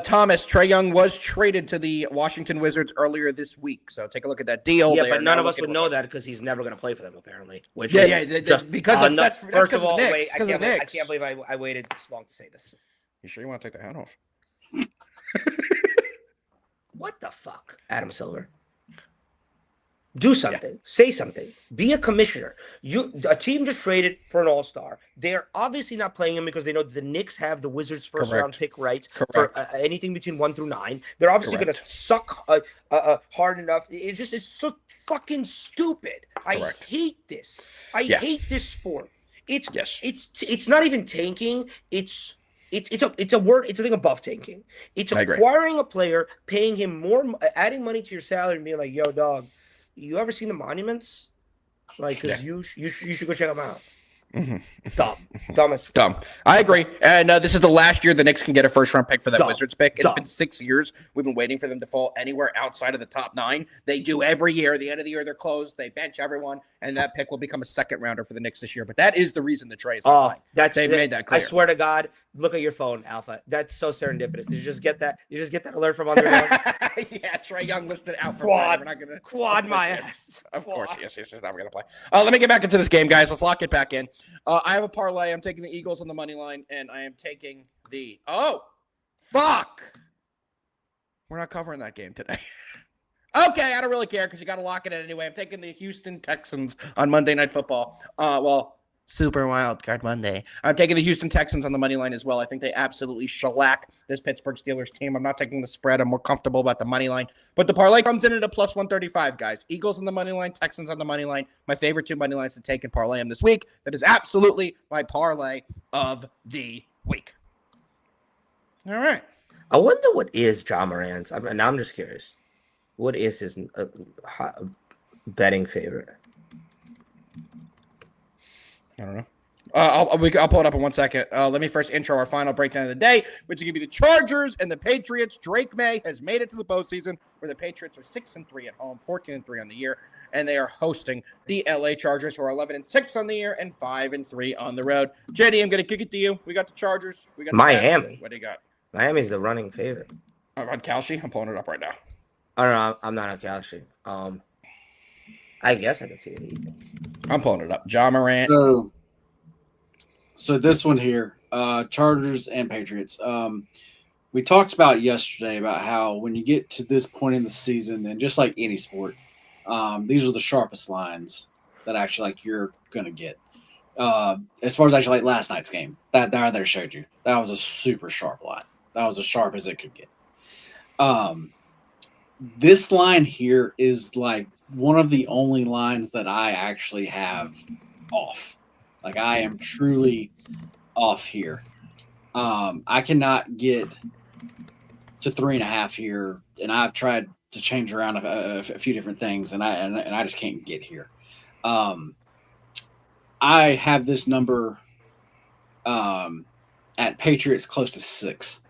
Thomas, Trae Young was traded to the Washington Wizards earlier this week. So take a look at that deal. Yeah, but none of us would know that because he's never going to play for them, apparently. Which just because of that's first of all, wait, I can't believe I waited this long to say this. You sure you want to take the hat off? What the fuck, Adam Silver? Do something. Say something. Be a commissioner. A team just traded for an all-star. They're obviously not playing him because they know the Knicks have the Wizards' first-round pick rights for anything between 1 through 9. They're obviously going to suck hard enough. It's so fucking stupid. I hate this. I hate this sport. It's not even tanking. It's a word. It's a thing above tanking. It's acquiring a player, paying him more, adding money to your salary, and being like, "Yo, dog. You ever seen the monuments? Like, because you should go check them out." Dumb. I agree. And this is the last year the Knicks can get a first-round pick for that Wizards pick. It's been 6 years. We've been waiting for them to fall anywhere outside of the top 9. They do every year. At the end of the year, they're closed. They bench everyone, and that pick will become a second-rounder for the Knicks this year. But that is the reason the trade is not playing. They've made that clear. I swear to God, look at your phone, Alpha. That's so serendipitous. Did you just get that? You just get that alert from Underdog? Yeah, Trae Young listed out for quad. We're not gonna quad my ass. Of course, yes, he's not going to play. Let me get back into this game, guys. Let's lock it back in. I have a parlay. I'm taking the Eagles on the money line, and I am taking the fuck. We're not covering that game today. Okay, I don't really care because you got to lock it in anyway. I'm taking the Houston Texans on Monday Night Football. Super Wild Card Monday. I'm taking the Houston Texans on the money line as well. I think they absolutely shellac this Pittsburgh Steelers team. I'm not taking the spread. I'm more comfortable about the money line. But the parlay comes in at a plus 135, guys. Eagles on the money line, Texans on the money line. My favorite 2 money lines to take and parlay them this week. That is absolutely my parlay of the week. All right. I wonder what is Ja Morant's. Now I'm just curious. What is his betting favorite? I don't know. I'll pull it up in 1 second. Let me first intro our final breakdown of the day, which is going to be the Chargers and the Patriots. Drake May has made it to the postseason, where the Patriots are 6-3 at home, 14-3 on the year, and they are hosting the LA Chargers, who are 11-6 on the year and 5-3 on the road. JD, I'm going to kick it to you. We got the Chargers. We got Miami. What do you got? Miami's the running favorite. I'm on Kalshi. I'm pulling it up right now. I don't know. I'm not on Kalshi. I guess I can see it. I'm pulling it up. Ja Morant. So this one here, Chargers and Patriots. We talked about yesterday about how when you get to this point in the season, and just like any sport, these are the sharpest lines that actually like you're gonna get. As far as actually like last night's game, that there showed you that was a super sharp line. That was as sharp as it could get. This line here is like one of the only lines that I actually have off. Like I am truly off here. I cannot get to 3.5 here, and I've tried to change around a few different things, and I just can't get here. I have this number at Patriots close to 6.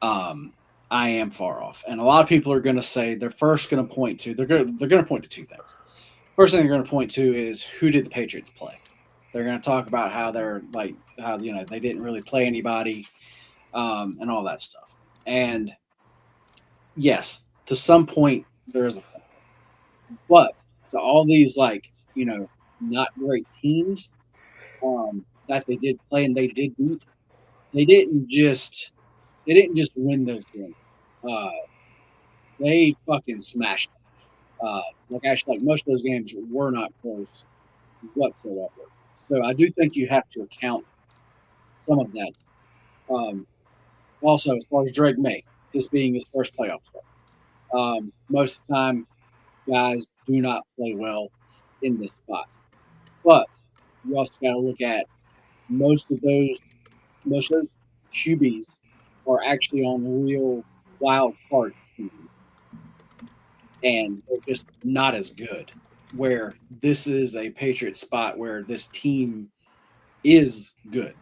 I am far off, and a lot of people are going to say they're first going to point to they're going to point to 2 things. First thing they're going to point to is who did the Patriots play. They're going to talk about how they're like how they didn't really play anybody, and all that stuff. And yes, to some point there is a point, but to all these not great teams that they did play and they did beat, they didn't just win those games. They fucking smashed them. Like most of those games were not close whatsoever. So I do think you have to account some of that. Also, as far as Drake May, this being his first playoff start, most of the time guys do not play well in this spot. But you also got to look at most of those QBs are actually on real wild card teams, and they're just not as good. Where this is a Patriot spot where this team is good.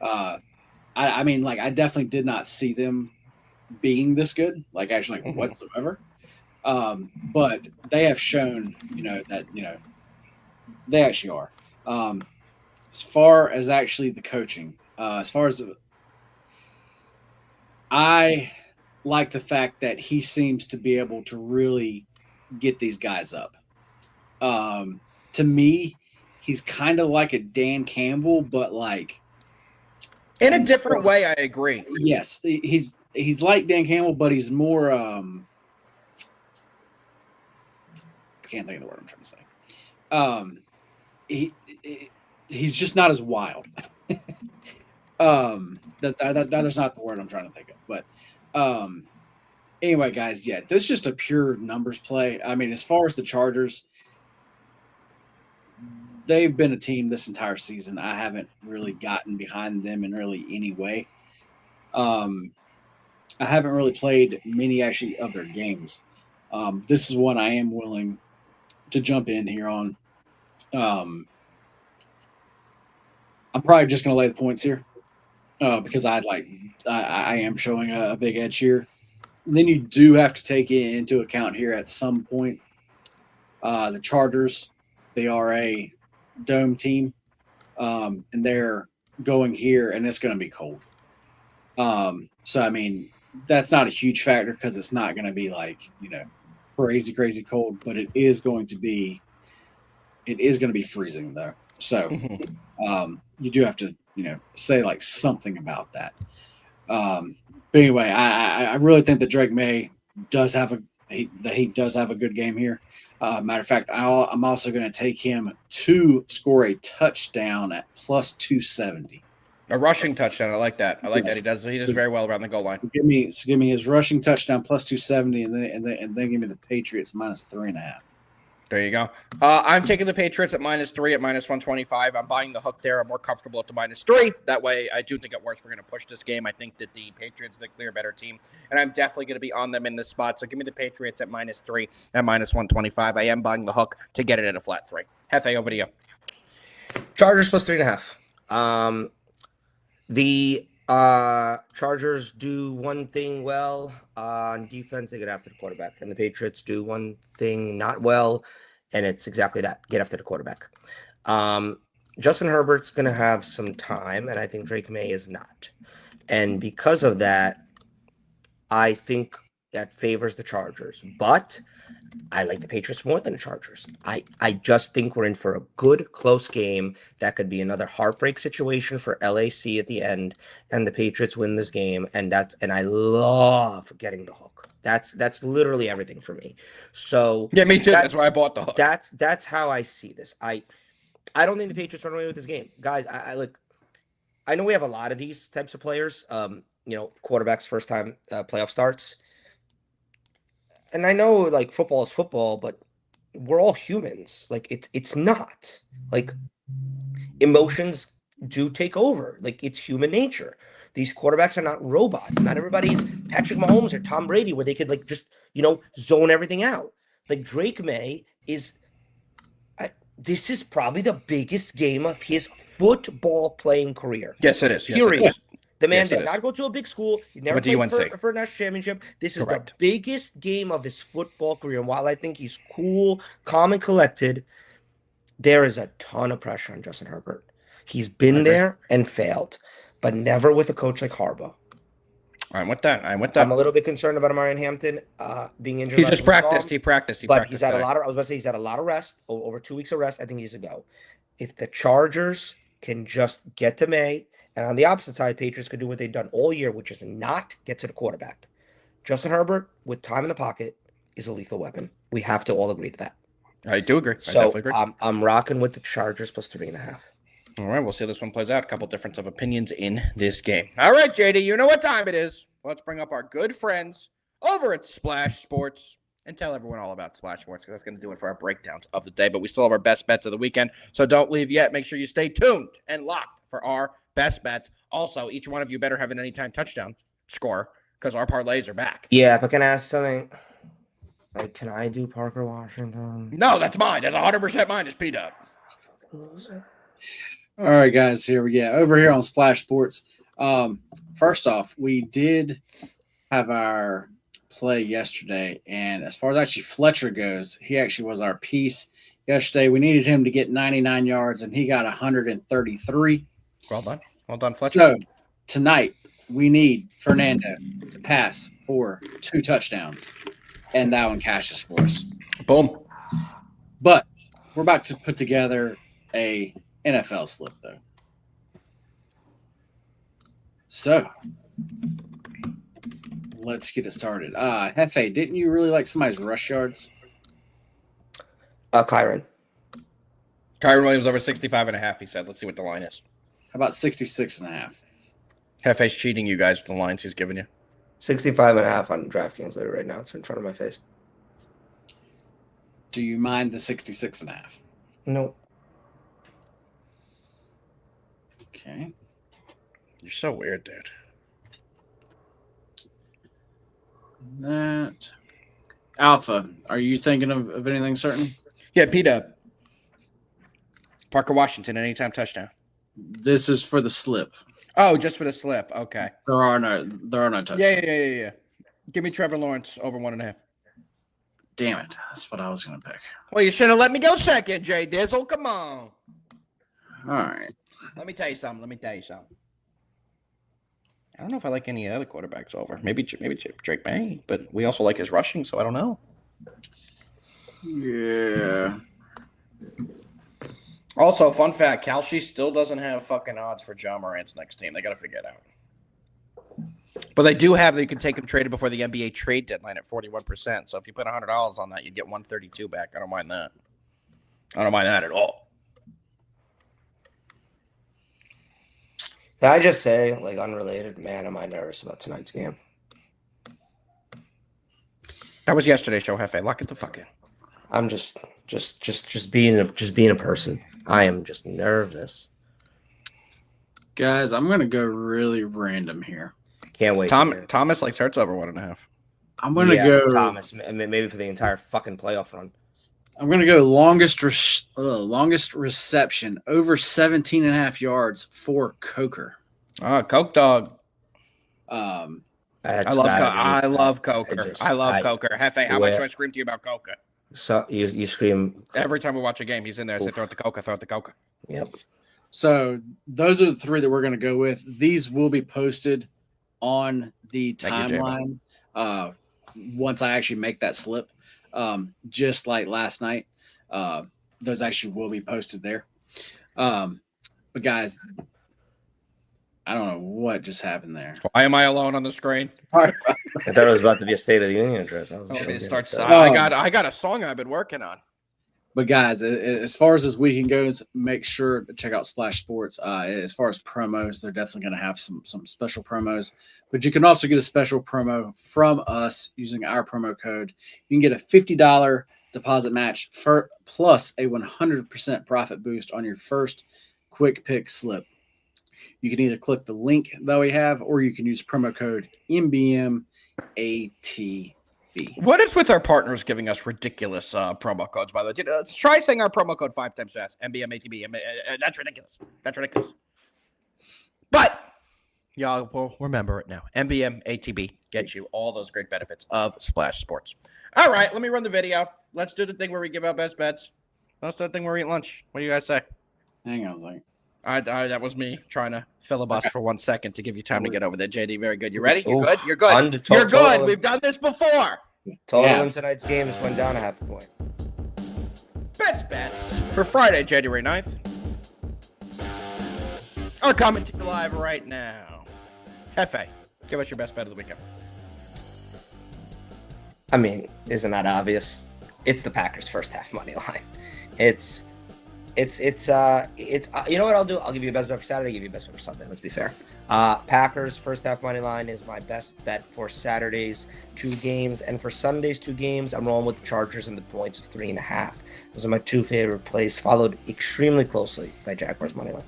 I mean, like I definitely did not see them being this good, like actually whatsoever. But they have shown, that they actually are. As far as actually the coaching, I like the fact that he seems to be able to really get these guys up. To me, he's kind of like a Dan Campbell, but like in a different way. I agree. Yes, he's like Dan Campbell, but he's more. I can't think of the word I'm trying to say. He's just not as wild. That is not the word I'm trying to think of. But anyway, guys, yeah, this is just a pure numbers play. I mean, as far as the Chargers, they've been a team this entire season. I haven't really gotten behind them in really any way. I haven't really played many actually of their games. This is one I am willing to jump in here on. I'm probably just going to lay the points here because I am showing a big edge here. And then you do have to take it into account here at some point. The Chargers, they are a dome team, and they're going here, and it's going to be cold. So I mean, that's not a huge factor because it's not going to be like crazy cold, but it is going to be freezing though. So you do have to say like something about that. But anyway, I really think that Drake May does have a good game here. Matter of fact, I'm also going to take him to score a touchdown at plus 270. A rushing touchdown. I like that. I like that. He does very well around the goal line. So give me his rushing touchdown plus 270, and then give me the Patriots minus 3.5. There you go. I'm taking the Patriots at -3 at -125. I'm buying the hook there. I'm more comfortable at the -3. That way, I do think at worst we're going to push this game. I think that the Patriots are the clear better team, and I'm definitely going to be on them in this spot. So give me the Patriots at -3 at -125. I am buying the hook to get it at a flat 3. Jefe, over to you. Chargers plus 3.5. The Chargers do one thing well on defense, they get after the quarterback, and the Patriots do one thing not well, and it's exactly that: get after the quarterback. Justin Herbert's going to have some time, and I think Drake May is not. And because of that, I think that favors the Chargers. But I like the Patriots more than the Chargers. I just think we're in for a good, close game. That could be another heartbreak situation for LAC at the end, and the Patriots win this game. And I love getting the hook. That's literally everything for me. So yeah, me too. That's why I bought the hook. That's how I see this. I don't think the Patriots run away with this game, guys. I know we have a lot of these types of players. Quarterbacks first time playoff starts. And I know, like, football is football, but we're all humans. Like it's not like emotions do take over. Like it's human nature. These quarterbacks are not robots. Not everybody's Patrick Mahomes or Tom Brady where they could like just, zone everything out. Like Drake May is this is probably the biggest game of his football playing career. Yes, it is. Yes, Period. it is. The man Yes, it did is. not go to a big school. He never Went to played UNC. for a national championship. This is Correct. the biggest game of his football career. And while I think he's cool, calm, and collected, there is a ton of pressure on Justin Herbert. He's been there and failed, but never with a coach like Harbaugh. I'm with that. I'm a little bit concerned about Amarian Hampton being injured. He just practiced. He practiced. But he's had a lot of. I was about to say he's had a lot of rest. Over 2 weeks of rest. I think he's a go. If the Chargers can just get to May, and on the opposite side, Patriots could do what they've done all year, which is not get to the quarterback. Justin Herbert, with time in the pocket, is a lethal weapon. We have to all agree to that. I do agree. So I definitely agree. I'm rocking with the Chargers plus 3.5. All right, we'll see how this one plays out. A couple difference of opinions in this game. All right, JD, you know what time it is. Let's bring up our good friends over at Splash Sports and tell everyone all about Splash Sports because that's going to do it for our breakdowns of the day. But we still have our best bets of the weekend, so don't leave yet. Make sure you stay tuned and locked for our best bets. Also, each one of you better have an anytime touchdown score because our parlays are back. Yeah, but can I ask something? Like, can I do Parker Washington? No, that's mine. That's 100% mine. It's P-Dub. All right, guys, here we go. Over here on Splash Sports. First off, we did have our play yesterday, and as far as actually Fletcher goes, he actually was our piece yesterday. We needed him to get 99 yards, and he got 133. Well done, Fletcher. So tonight we need Fernando to pass for 2 touchdowns, and that one cashes for us. Boom. But we're about to put together a NFL slip, though. So let's get it started. Jefe, didn't you really like somebody's rush yards? Kyron Williams over 65.5, he said. Let's see what the line is. How about 66.5? Jefe's cheating you guys with the lines he's giving you. 65.5 on DraftKings later right now. It's in front of my face. Do you mind the 66.5? No. Okay. You're so weird, dude. That Alpha, are you thinking of anything certain? Yeah, P-Dub. Parker Washington, anytime touchdown. This is for the slip. Oh, just for the slip. Okay. There are no touchdowns. Yeah. Give me Trevor Lawrence over 1.5. Damn it. That's what I was going to pick. Well, you should have let me go second, Jay Dizzle. Come on. All right. Let me tell you something. I don't know if I like any other quarterbacks over. Maybe Drake May, but we also like his rushing, so I don't know. Yeah. Also, fun fact, Kalshi still doesn't have fucking odds for John Morant's next team. They got to figure it out. But they do have that you can take him traded before the NBA trade deadline at 41%. So if you put $100 on that, you get 132 back. I don't mind that. I don't mind that at all. Can I just say, like, unrelated, man, am I nervous about tonight's game? That was yesterday's show, Jefe. Lock it the fuck in. I'm just being a person. I am just nervous. Guys, I'm going to go really random here. Can't wait. Thomas likes Hurts over 1.5. I'm going to go Thomas, maybe for the entire fucking playoff run. I'm going to go longest reception over 17.5 yards for Coker. Coke Dog. I love Coker. I love Coker. Jefe, how much do I scream to you about Coker? So you scream every time we watch a game. He's in there. I say, throw it to Coker. Yep. So those are the 3 that we're going to go with. These will be posted on the timeline once I actually make that slip. Just like last night, those actually will be posted there. But guys, I don't know what just happened there. Why am I alone on the screen? I thought it was about to be a State of the Union address. I got a song I've been working on. But guys, as far as this weekend goes, make sure to check out Splash Sports. As far as promos, they're definitely going to have some special promos. But you can also get a special promo from us using our promo code. You can get a $50 deposit match for plus a 100% profit boost on your first quick pick slip. You can either click the link that we have, or you can use promo code MBMATB. What is with our partners giving us ridiculous promo codes, by the way? Let's try saying our promo code 5 times fast. MBMATB. That's ridiculous. That's ridiculous. But y'all will remember it now. MBMATB gets you all those great benefits of Splash Sports. All right, let me run the video. Let's do the thing where we give out best bets. Let's do the thing where we eat lunch. What do you guys say? Hang on a second. That was me trying to filibuster for 1 second to give you time to get over there. JD, very good. You ready? You're Oof. good? You're good. You're good. We've done this before. Total in tonight's game just went down a half a point. Best bets for Friday, January 9th. Are coming to you live right now. Jefe, give us your best bet of the weekend. I mean, isn't that obvious? It's the Packers first half money line. It's you know what I'll do? I'll give you a best bet for Saturday, give you a best bet for Sunday. Let's be fair. Packers first half money line is my best bet for Saturday's 2 games, and for Sunday's 2 games, I'm rolling with the Chargers and the points of 3.5. Those are my 2 favorite plays, followed extremely closely by Jaguars money line.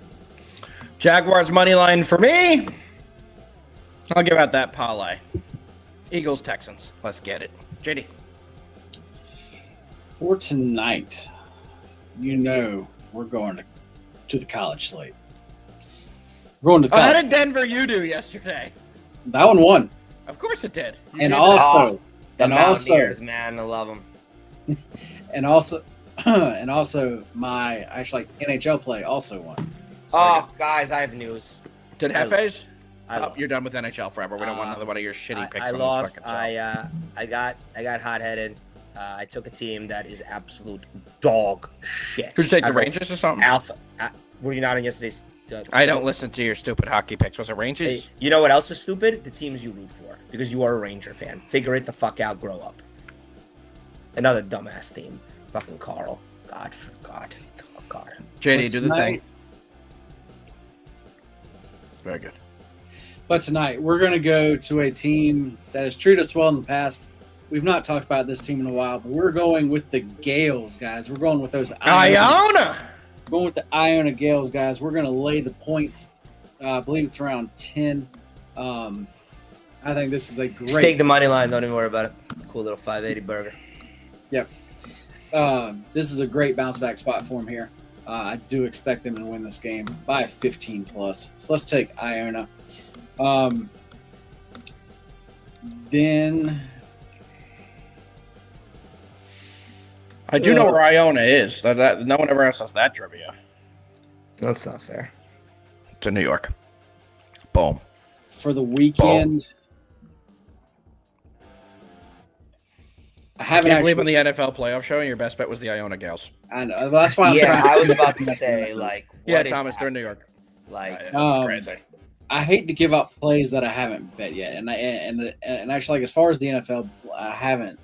Jaguars money line for me. I'll give out that parlay. Eagles Texans. Let's get it. JD. For tonight, we're going to the college slate. We're going to college. How did Denver you do yesterday? That one won. Of course it did. And also, Mountaineers, man, I love them. and also my NHL play also won. So guys, I have news. Did Hefe's? Oh, you're done with NHL forever. We don't want another one of your shitty picks. I lost. I got hot-headed. I took a team that is absolute dog shit. Who'd you take, the Rangers or something? Alpha. Were you not on yesterday's? I don't listen to your stupid hockey picks. Was it Rangers? Hey, you know what else is stupid? The teams you root for, because you are a Ranger fan. Figure it the fuck out. Grow up. Another dumbass team. Fucking Carl. God. Oh, God. JD, do the thing. Very good. But tonight, we're going to go to a team that has treated us well in the past. We've not talked about this team in a while, but we're going with the Gales, guys. We're going with those Iona. Going with the Iona Gales, guys. We're going to lay the points. I believe it's around 10. I think this is a great. Just take the money line. Don't even worry about it. Cool little 580 burger. Yep. This is a great bounce back spot for them here. I do expect them to win this game by 15 plus. So let's take Iona. Then I do know where Iona is. That no one ever asks us that trivia. That's not fair. To New York. Boom. For the weekend, I can't believe on the NFL playoff show, your best bet was the Iona Gals. I know. That's why. I was about to say, like, yeah, Thomas, they're in New York. Like, it's crazy. I hate to give out plays that I haven't bet yet, and actually, like, as far as the NFL, I haven't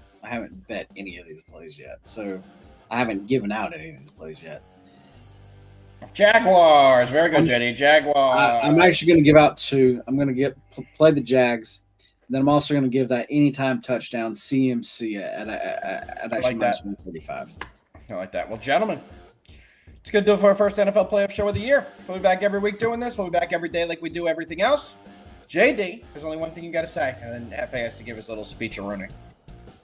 bet any of these plays yet, so I haven't given out any of these plays yet. Jaguars, very good, JD. Jaguars. I'm actually going to give out 2. I'm going to play the Jags. Then I'm also going to give that anytime touchdown CMC at actually minus 135. I like that. Well, gentlemen, it's going to do it for our first NFL playoff show of the year. We'll be back every week doing this. We'll be back every day like we do everything else. JD, there's only one thing you got to say, and then FA has to give his little speech of running.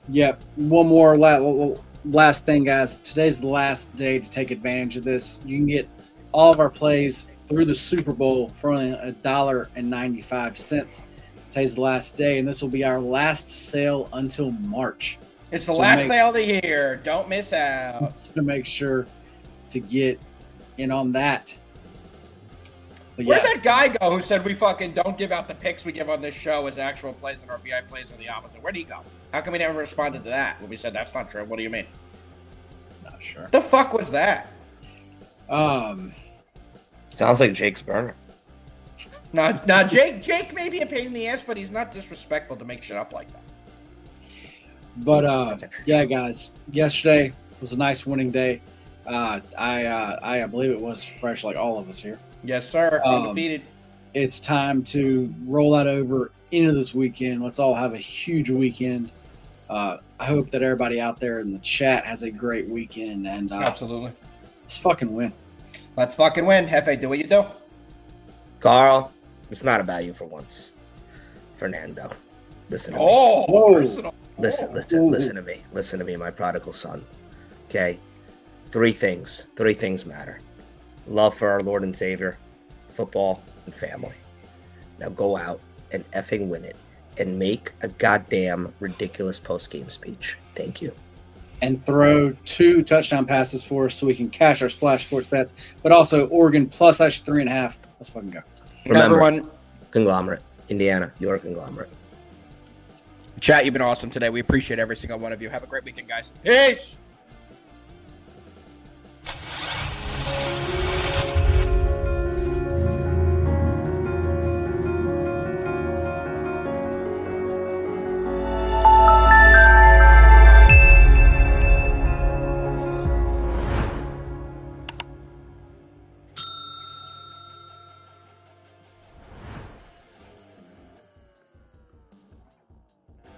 Yep. One more last thing, guys. Today's the last day to take advantage of this. You can get all of our plays through the Super Bowl for only $1.95. Today's the last day, and this will be our last sale until March. It's the last sale of the year. Don't miss out. So make sure to get in on that. But where'd that guy go who said we fucking don't give out the picks we give on this show as actual plays and our VI plays are the opposite? Where'd he go? How come we never responded to that when we said that's not true? What do you mean? Not sure. The fuck was that? Sounds like Jake's burner. Nah, Jake may be a pain in the ass, but he's not disrespectful to make shit up like that. But yeah, guys, yesterday was a nice winning day. I believe it was fresh like all of us here. Yes, sir. Undefeated. It's time to roll that over into this weekend. Let's all have a huge weekend. I I hope that everybody out there in the chat has a great weekend, and Absolutely. let's fucking win. Let's fucking win. Jefe, do what you do. Carl, it's not about you for once. Fernando, listen to me. Whoa. Personal. Listen to me. Listen to me, my prodigal son. Okay? Three things matter. Love for our Lord and Savior, football, and family. Now go out and effing win it and make a goddamn ridiculous post-game speech. Thank you. And throw 2 touchdown passes for us so we can cash our Splash Sports bets, but also Oregon plus / 3.5. Let's fucking go. Remember, Everyone, conglomerate. Indiana, you're a conglomerate. chat, you've been awesome today. We appreciate every single one of you. Have a great weekend, guys. Peace.